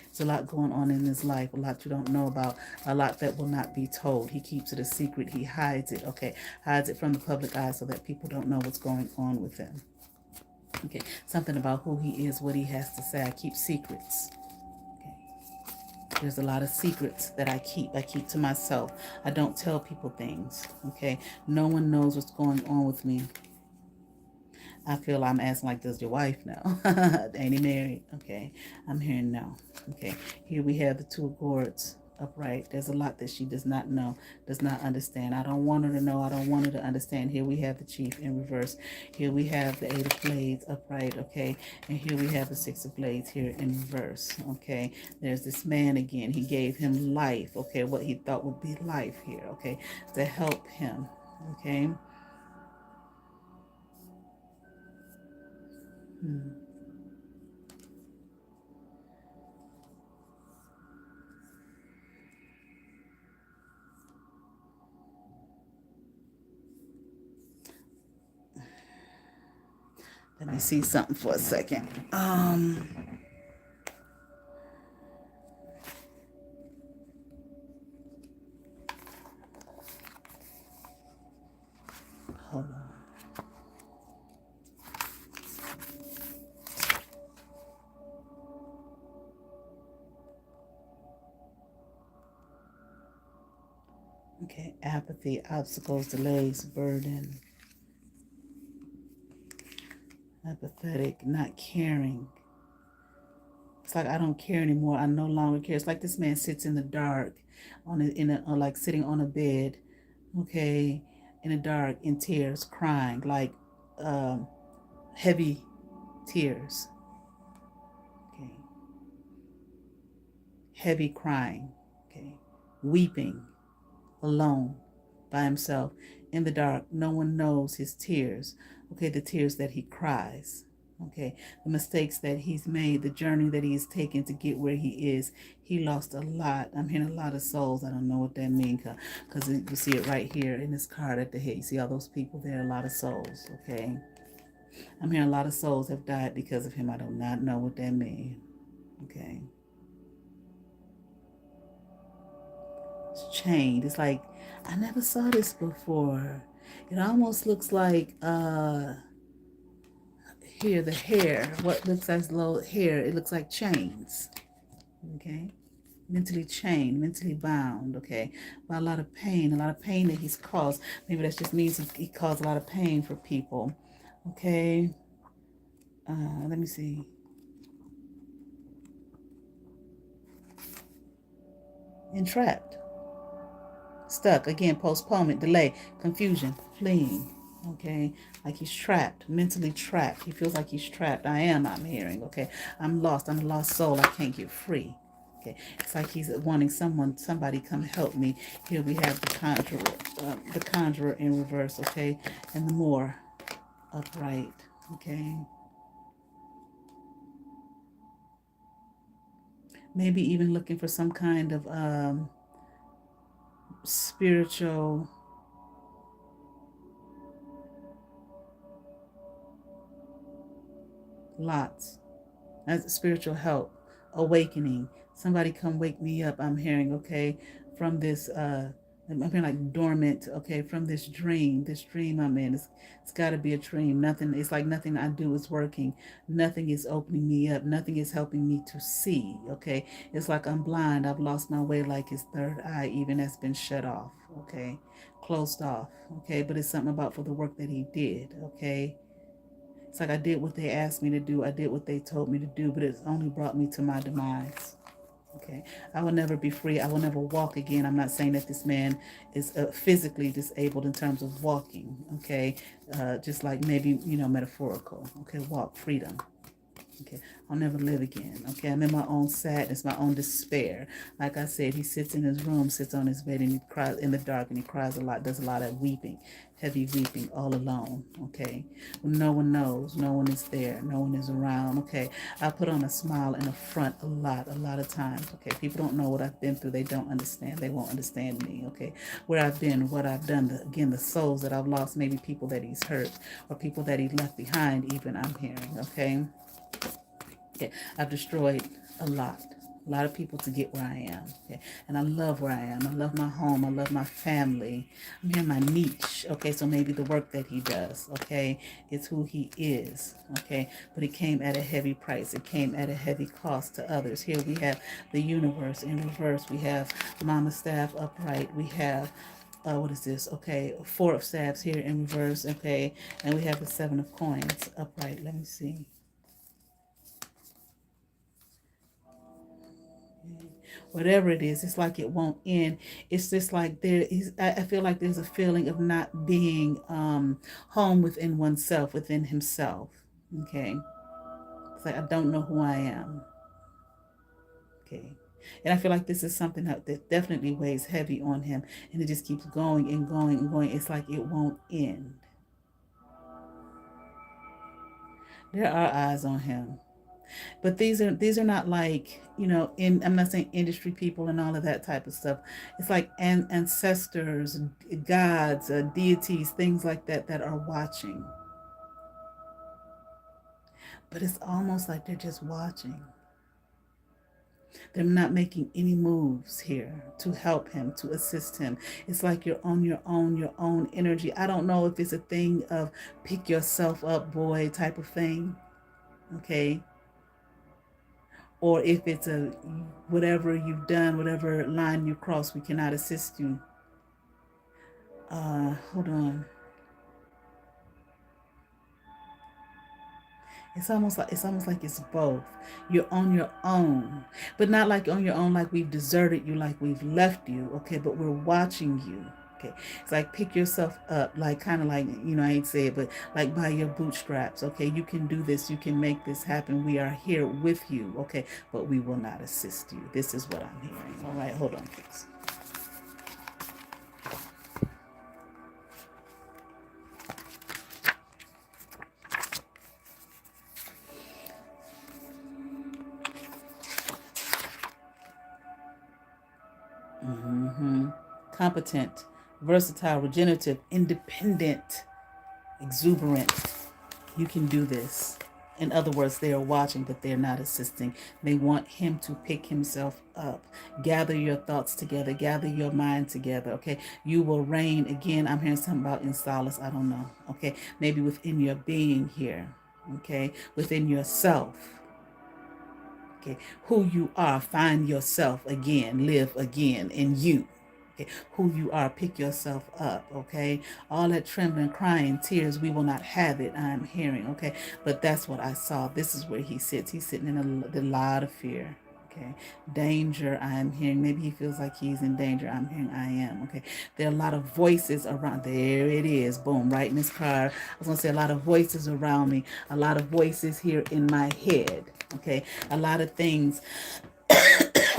There's a lot going on in his life, a lot you don't know about, a lot that will not be told. He keeps it a secret. He hides it, okay? Hides it from the public eye so that people don't know what's going on with him. Okay, something about who he is, what he has to say. I keep secrets. Okay. There's a lot of secrets that I keep. I keep to myself. I don't tell people things, okay? No one knows what's going on with me. I feel I'm asking like, does your wife know? Ain't he married? Okay. I'm hearing no. Okay. Here we have the Two of Swords upright. There's a lot that she does not know, does not understand. I don't want her to know. I don't want her to understand. Here we have the Chief in reverse. Here we have the Eight of Blades upright. Okay. And here we have the Six of Blades here in reverse. Okay. There's this man again. He gave him life. Okay. What he thought would be life here. Okay. To help him. Okay. Let me see something for a second. Hold on. Okay, apathy, obstacles, delays, burden, apathetic, not caring. It's like I don't care anymore. I no longer care. It's like this man sits in the dark, like sitting on a bed, okay, in the dark, in tears, crying, like heavy tears, okay, heavy crying, okay, weeping, alone, by himself, in the dark. No one knows his tears, okay, the tears that he cries. Okay, the mistakes that he's made, the journey that he's taken to get where he is. He lost a lot. I'm hearing a lot of souls. I don't know what that means because you see it right here in this card at the head. You see all those people there, a lot of souls. Okay, I'm hearing a lot of souls have died because of him. I do not know what that means. Okay, it's chained. It's like I never saw this before. It almost looks like here, the hair, what looks like little hair, it looks like chains, okay? Mentally chained, mentally bound, okay? By a lot of pain that he's caused. Maybe that just means he caused a lot of pain for people, okay? Let me see. Entrapped, stuck, again, postponement, delay, confusion, fleeing, okay? Like he's trapped, mentally trapped. He feels like he's trapped. I'm hearing, okay? I'm lost. I'm a lost soul. I can't get free. Okay, it's like he's wanting somebody come help me. Here we have the conjurer in reverse, okay? And the more upright, okay? Maybe even looking for some kind of spiritual lots. That's spiritual help, awakening. Somebody come wake me up. I'm hearing, okay, from this I'm hearing like dormant, okay, from this dream I'm in. It's got to be a dream. Nothing, it's like nothing I do is working. Nothing is opening me up. Nothing is helping me to see, okay? It's like I'm blind. I've lost my way, like his third eye even has been shut off, okay? Closed off, okay? But it's something about for the work that he did, okay? It's like I did what they asked me to do. I did what they told me to do, but it's only brought me to my demise. Okay, I will never be free. I will never walk again. I'm not saying that this man is physically disabled in terms of walking. Okay, just like maybe metaphorical. Okay, walk, freedom. Okay, I'll never live again. Okay, I'm in my own sadness, my own despair. Like I said, he sits in his room, sits on his bed, and he cries in the dark, and he cries a lot, does a lot of weeping, heavy weeping, all alone. Okay, when no one knows, no one is there, no one is around. Okay, I put on a smile and a front a lot of times. Okay, people don't know what I've been through. They don't understand. They won't understand me. Okay, where I've been, what I've done. The souls that I've lost, maybe people that he's hurt or people that he left behind. Even I'm hearing. Okay. Okay, I've destroyed a lot of people to get where I am. Okay, and I love where I am. I love my home. I love my family. I'm in my niche. Okay, so maybe the work that he does. Okay, it's who he is. Okay, but it came at a heavy price. It came at a heavy cost to others. Here we have the universe in reverse. We have Mama Staff upright. We have what is this? Okay, 4 of staffs here in reverse. Okay, and we have the 7 of coins upright. Let me see. Whatever it is, it's like it won't end. It's just like I feel like there's a feeling of not being home within oneself, within himself. Okay, it's like I don't know who I am. Okay, and I feel like this is something that definitely weighs heavy on him, and it just keeps going and going and going. It's like it won't end. There are eyes on him. But these are not like, I'm not saying industry people and all of that type of stuff. It's like ancestors, gods, deities, things like that are watching. But it's almost like they're just watching. They're not making any moves here to help him, to assist him. It's like you're on your own energy. I don't know if it's a thing of pick yourself up, boy, type of thing. Okay. Or if it's a whatever you've done, whatever line you cross, we cannot assist you. Hold on. It's almost like it's both. You're on your own, but not like on your own like we've deserted you, like we've left you. Okay, but we're watching you. Okay, it's like pick yourself up, like kind of like I ain't say it, but like by your bootstraps. Okay, you can do this. You can make this happen. We are here with you. Okay, but we will not assist you. This is what I'm hearing. All right, hold on, please. Competent, versatile, regenerative, independent, exuberant. You can do this. In other words, they are watching, but they're not assisting. They want him to pick himself up. Gather your thoughts together. Gather your mind together. Okay. You will reign again. I'm hearing something about in solace. I don't know. Okay. Maybe within your being here. Okay. Within yourself. Okay. Who you are. Find yourself again. Live again in you. Okay, who you are, pick yourself up, okay? All that trembling, crying, tears, we will not have it, I'm hearing, okay? But that's what I saw. This is where he sits. He's sitting in a lot of fear, okay? Danger, I'm hearing. Maybe he feels like he's in danger. I'm hearing I am, okay? There are a lot of voices around. There it is, boom, right in his car. I was going to say a lot of voices around me, a lot of voices here in my head, okay? A lot of things.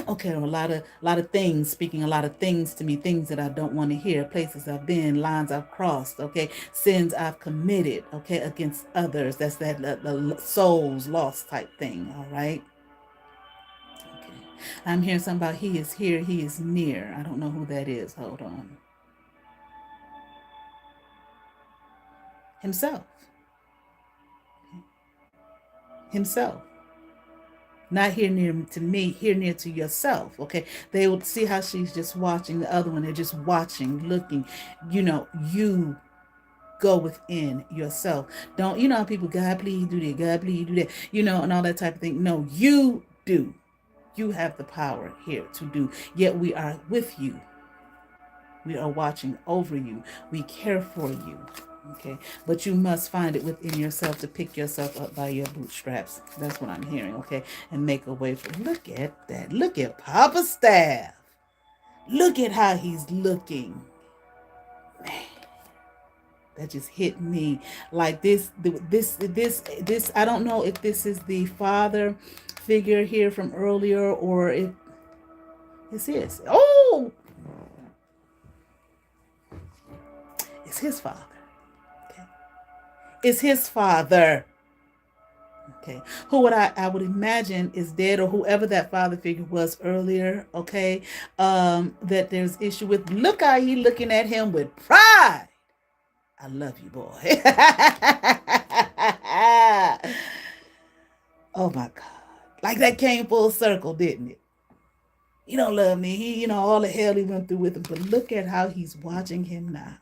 Okay, a lot of things speaking a lot of things to me, things that I don't want to hear, places I've been, lines I've crossed, okay, sins I've committed, okay, against others. That's that the souls lost type thing, all right? Okay. I'm hearing something about he is here, he is near. I don't know who that is. Hold on. Himself. Himself. Not here near to me, here near to yourself. Okay. They will see how she's just watching the other one. They're just watching, looking. You go within yourself. Don't, how people, God, please do that. God, please do that. And all that type of thing. No, you do. You have the power here to do. Yet we are with you. We are watching over you. We care for you. Okay. But you must find it within yourself to pick yourself up by your bootstraps. That's what I'm hearing. Okay. And make a way for. Look at that. Look at Papa Staff. Look at how he's looking. Man. That just hit me like this. I don't know if this is the father figure here from earlier or if it's his. Oh, it's his father. Okay, it's his father. Okay, who I would imagine is dead, or whoever that father figure was earlier. Okay, that there's issue with. Look how he looking at him with pride. I love you, boy. Oh my God. Like that came full circle, didn't it? You don't love me. All the hell he went through with him. But look at how he's watching him now.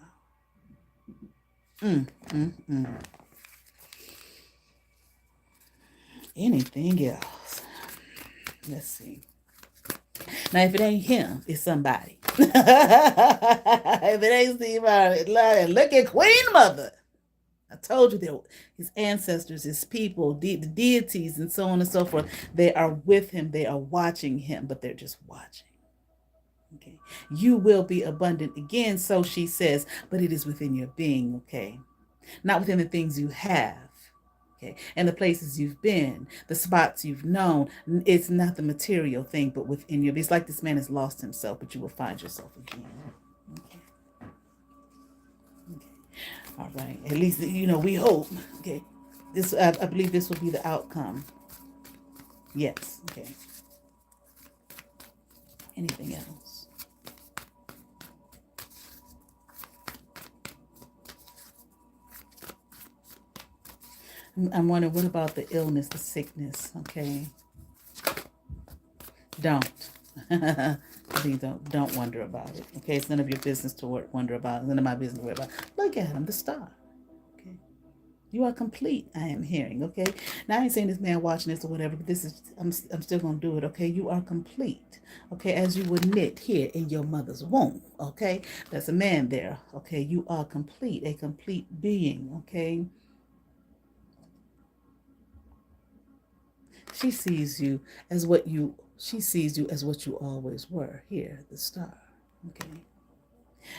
Anything else? Let's see. Now, if it ain't him, it's somebody. If it ain't Steve Harvey, look at Queen Mother. I told you that his ancestors, his people, the deities, and so on and so forth, they are with him. They are watching him, but they're just watching. Okay. You will be abundant again, so she says, but it is within your being, okay? Not within the things you have. Okay. And the places you've been, the spots you've known. It's not the material thing, but within you. It's like this man has lost himself, but you will find yourself again. Okay. Okay. All right. At least, we hope. Okay. I believe this will be the outcome. Yes. Okay. Anything else? I'm wondering, what about the illness, the sickness? Okay. Don't. Please don't wonder about it. Okay, it's none of your business to wonder about. It's none of my business to worry about. Look at him, the star. Okay, you are complete. I am hearing. Okay, now I ain't saying this man watching this or whatever, but this is I'm still gonna do it. Okay, you are complete. Okay, as you would knit here in your mother's womb. Okay, that's a man there. Okay, you are complete, a complete being. Okay. She sees you as what you she sees you as what you always were here, the star. Okay.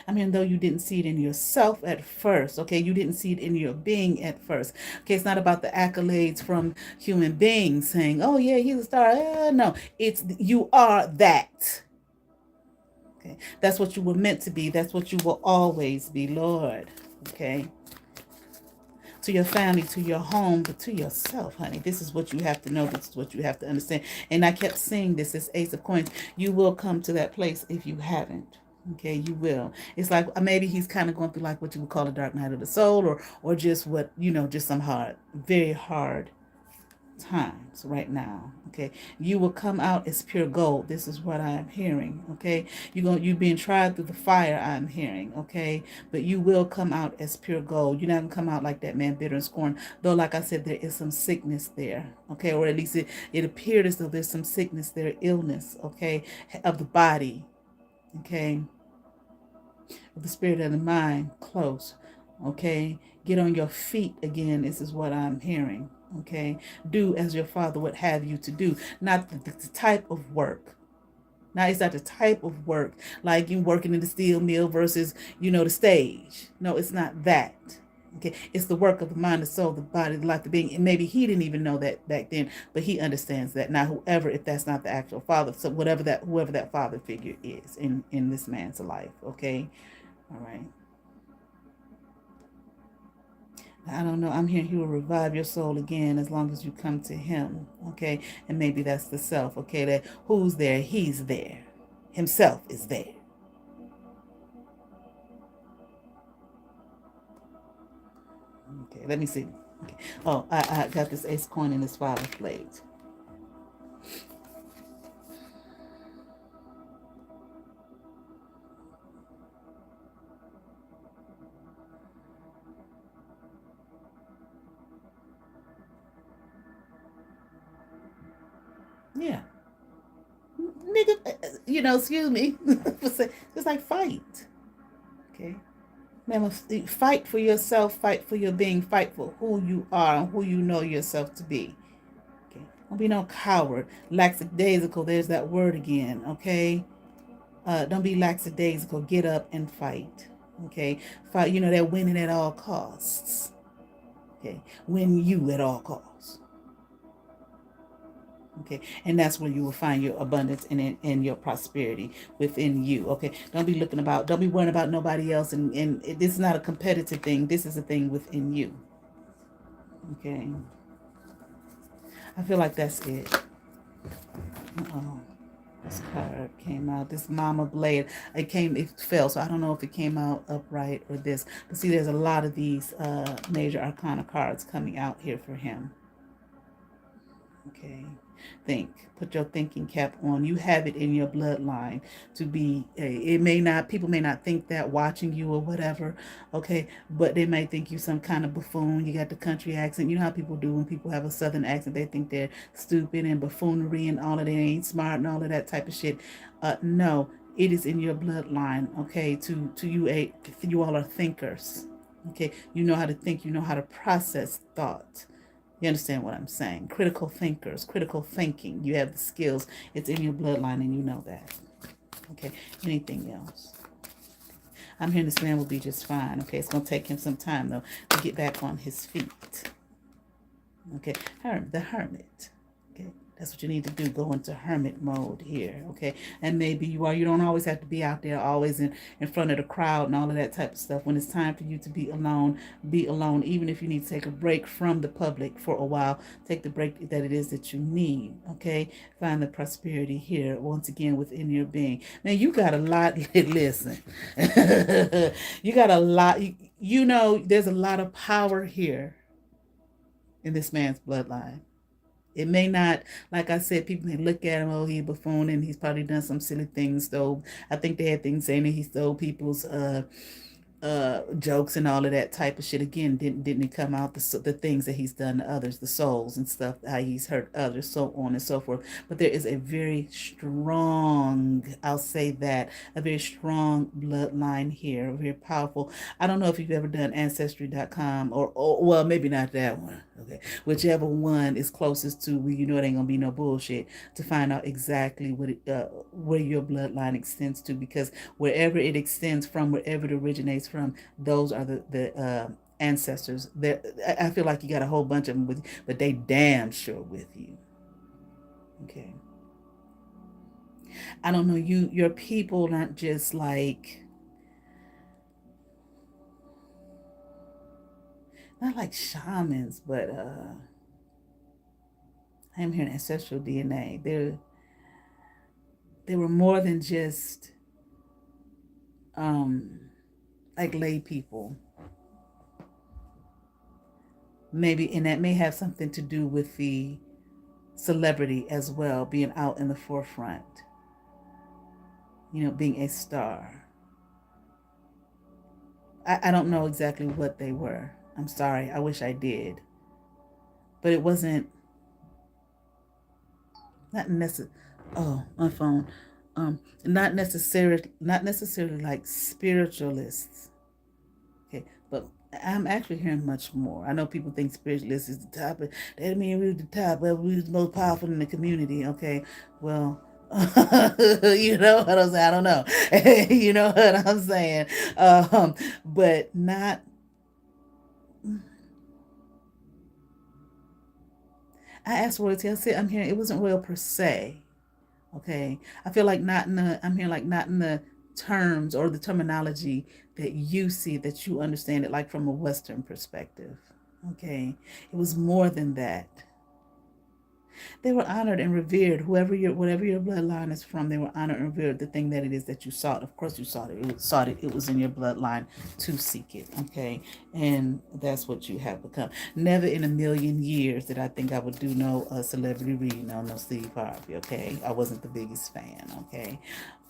I mean, though you didn't see it in yourself at first, okay, you didn't see it in your being at first. Okay, it's not about the accolades from human beings saying, oh yeah, he's a star. No, it's you are that. Okay, that's what you were meant to be. That's what you will always be, Lord. Okay. To your family, to your home, but to yourself, honey. This is what you have to know. This is what you have to understand. And I kept saying this, this Ace of Coins. You will come to that place if you haven't. Okay, you will. It's like maybe he's kind of going through like what you would call a dark night of the soul, or just what, just some hard, very hard times right now. Okay, you will come out as pure gold. This is what I'm hearing. Okay, you're being tried through the fire, I'm hearing. Okay, but you will come out as pure gold. You're not gonna come out like that man, bitter and scorn, though like I said, there is some sickness there. Okay, or at least it appeared as though there's some sickness there, illness, okay, of the body. Okay, of the spirit and the mind, close. Okay, get on your feet again. This is what I'm hearing. Okay, do as your father would have you to do, not the type of work. Now, it's not the type of work like you working in the steel mill versus, the stage. No, it's not that. Okay, it's the work of the mind, the soul, the body, the life, the being. And maybe he didn't even know that back then, but he understands that now. Whoever, if that's not the actual father, so whoever that father figure is in this man's life. Okay, all right. I don't know. I'm hearing he will revive your soul again as long as you come to him. Okay. And maybe that's the self. Okay. That who's there? He's there. Himself is there. Okay. Let me see. Okay. Oh, I got this ace coin in this 5 of blades. Yeah. Nigga, excuse me. It's like fight. Okay. Man, fight for yourself, fight for your being, fight for who you are and who you know yourself to be. Okay. Don't be no coward. Lackadaisical, there's that word again, okay? Don't be lackadaisical. Get up and fight. Okay? Fight, they're winning at all costs. Okay? Win you at all costs. Okay, and that's where you will find your abundance and your prosperity within you. Okay, don't be worrying about nobody else, and this is not a competitive thing. This is a thing within you. Okay, I feel like that's it. Uh-oh. This card came out. This Mama Blade. It fell, so I don't know if it came out upright or this. But see, there's a lot of these major arcana cards coming out here for him. Okay. Put your thinking cap on. You have it in your bloodline to be people may not think that watching you or whatever, okay, but they may think you some kind of buffoon. You got the country accent. You know how people do when people have a southern accent, they think they're stupid and buffoonery and all of that, ain't smart and all of that type of shit. No, it is in your bloodline, okay. You all are thinkers, okay. You know how to think, you know how to process thought. You understand what I'm saying? Critical thinkers, critical thinking. You have the skills. It's in your bloodline and you know that. Okay. Anything else? I'm hearing this man will be just fine. Okay. It's going to take him some time, though, to get back on his feet. Okay. The hermit. Okay. That's what you need to do. Go into hermit mode here. Okay. And maybe you don't always have to be out there always in front of the crowd and all of that type of stuff. When it's time for you to be alone, be alone. Even if you need to take a break from the public for a while, take the break that it is that you need. Okay. Find the prosperity here once again within your being. Now you got a lot. Listen, you got a lot. There's a lot of power here in this man's bloodline. It may not, like I said, people may look at him, oh, he's a buffoon, and he's probably done some silly things, though. I think they had things saying that he stole people's jokes and all of that type of shit. Again, didn't it come out the things that he's done to others, the souls and stuff, how he's hurt others, so on and so forth. But there is a very strong, I'll say that, a very strong bloodline here, very powerful. I don't know if you've ever done ancestry.com or well, maybe not that one. Okay, whichever one is closest to where you know it ain't gonna be no bullshit, to find out exactly where your bloodline extends to, because wherever it extends from, wherever it originates from, those are the ancestors. I feel like you got a whole bunch of them with you, but they damn sure with you. Okay. I don't know, your people aren't just like, not like shamans, but I'm hearing ancestral DNA. They were more than just like lay people. Maybe, and that may have something to do with the celebrity as well, being out in the forefront, being a star. I don't know exactly what they were. I'm sorry, I wish I did. But it wasn't, not necessarily, oh, my phone. Not necessarily like spiritualists. Okay, but I'm actually hearing much more. I know people think spiritualists is the top, but that doesn't mean we were the top, but we was the most powerful in the community. Okay, well, you know what I'm saying? I don't know. You know what I'm saying? But not. I asked royalty. I said I'm hearing it wasn't royal per se. Okay, I feel like not in the. I'm hearing like not in the terms or the terminology that you see, that you understand it, like from a Western perspective. Okay, it was more than that. They were honored and revered. Whatever your bloodline is from, they were honored and revered. The thing that it is that you sought, of course, you sought it. It was in your bloodline to seek it. Okay, and that's what you have become. Never in a million years did I think I would do no celebrity reading on no Steve Harvey. Okay, I wasn't the biggest fan. Okay,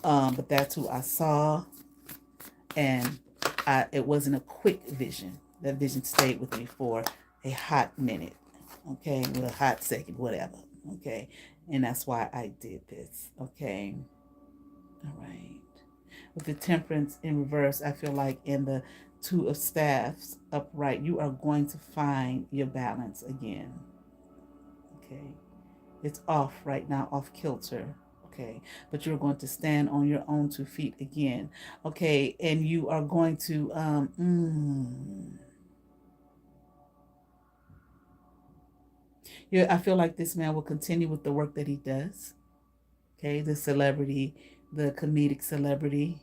but that's who I saw, and it wasn't a quick vision. That vision stayed with me for a hot minute. Okay, with a hot second, whatever. Okay, and that's why I did this. Okay, all right. With the temperance in reverse, I feel like in the two of staffs upright, you are going to find your balance again. Okay, it's off right now, off kilter. Okay, but you're going to stand on your own 2 feet again. Okay, and you are going to I feel like this man will continue with the work that he does. Okay, the celebrity, the comedic celebrity.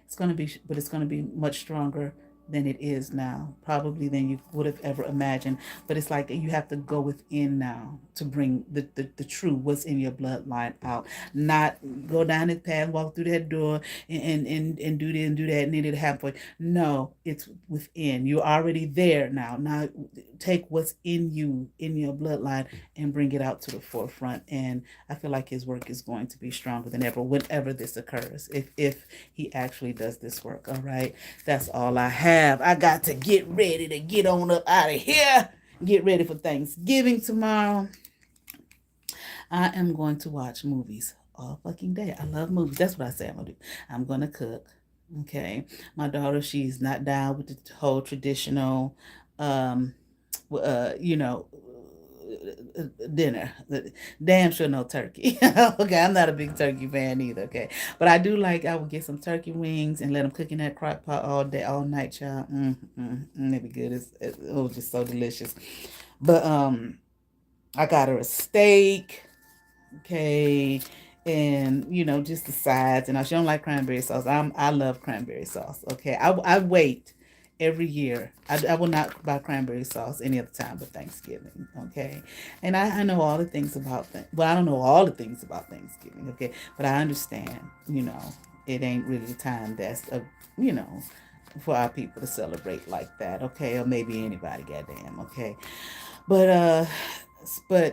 It's going to be, but it's going to be much stronger than it is now, probably than you would have ever imagined. But it's like you have to go within now to bring the true what's in your bloodline out. Not go down this path, walk through that door, and do this and do that, and then it'll happen for you. No, it's within. You're already there now. Now take what's in you, in your bloodline, and bring it out to the forefront. And I feel like his work is going to be stronger than ever whenever this occurs, if he actually does this work. All right, that's all I have. I got to get ready to get on up out of here. Get ready for Thanksgiving tomorrow. I am going to watch movies all fucking day. I love movies. That's what I say I'm gonna do. I'm gonna cook. Okay. My daughter, she's not down with the whole traditional you know, dinner. Damn sure no turkey. Okay, I'm not a big turkey fan either. Okay, but I do like, I would get some turkey wings and let them cook in that crock pot all day, all night, child. It'd be good. It was just so delicious. But I got her a steak. Okay, and just the sides. And she don't like cranberry sauce. I love cranberry sauce. Okay, I wait every year. I will not buy cranberry sauce any other time but Thanksgiving. Okay, and I know all the things about well, I don't know all the things about Thanksgiving. Okay, but I understand. It ain't really the time that's for our people to celebrate like that, okay? Or maybe anybody, goddamn, okay? But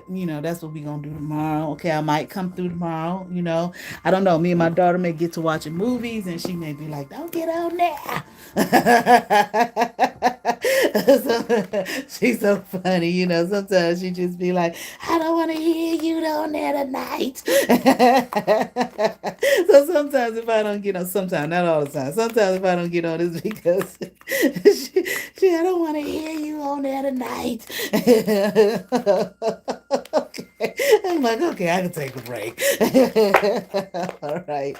you know, that's what we gonna do tomorrow. Okay, I might come through tomorrow, you know. I don't know. Me and my daughter may get to watching movies and she may be like, don't get on there. She's so funny, you know. Sometimes she just be like, I don't want to hear you on there tonight. So sometimes if I don't get on, sometimes, not all the time, sometimes if I don't get on, it's because I don't want to hear you on there tonight. Okay. I'm like, okay, I can take a break. All right.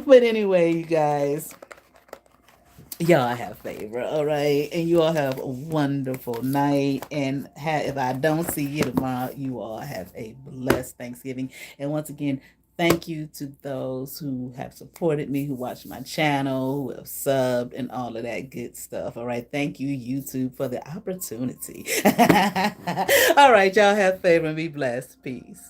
But anyway, you guys, y'all have favor, all right? And you all have a wonderful night. And if I don't see you tomorrow, you all have a blessed Thanksgiving. And once again, thank you to those who have supported me, who watch my channel, who have subbed, and all of that good stuff. All right. Thank you, YouTube, for the opportunity. All right. Y'all have favor and be blessed. Peace.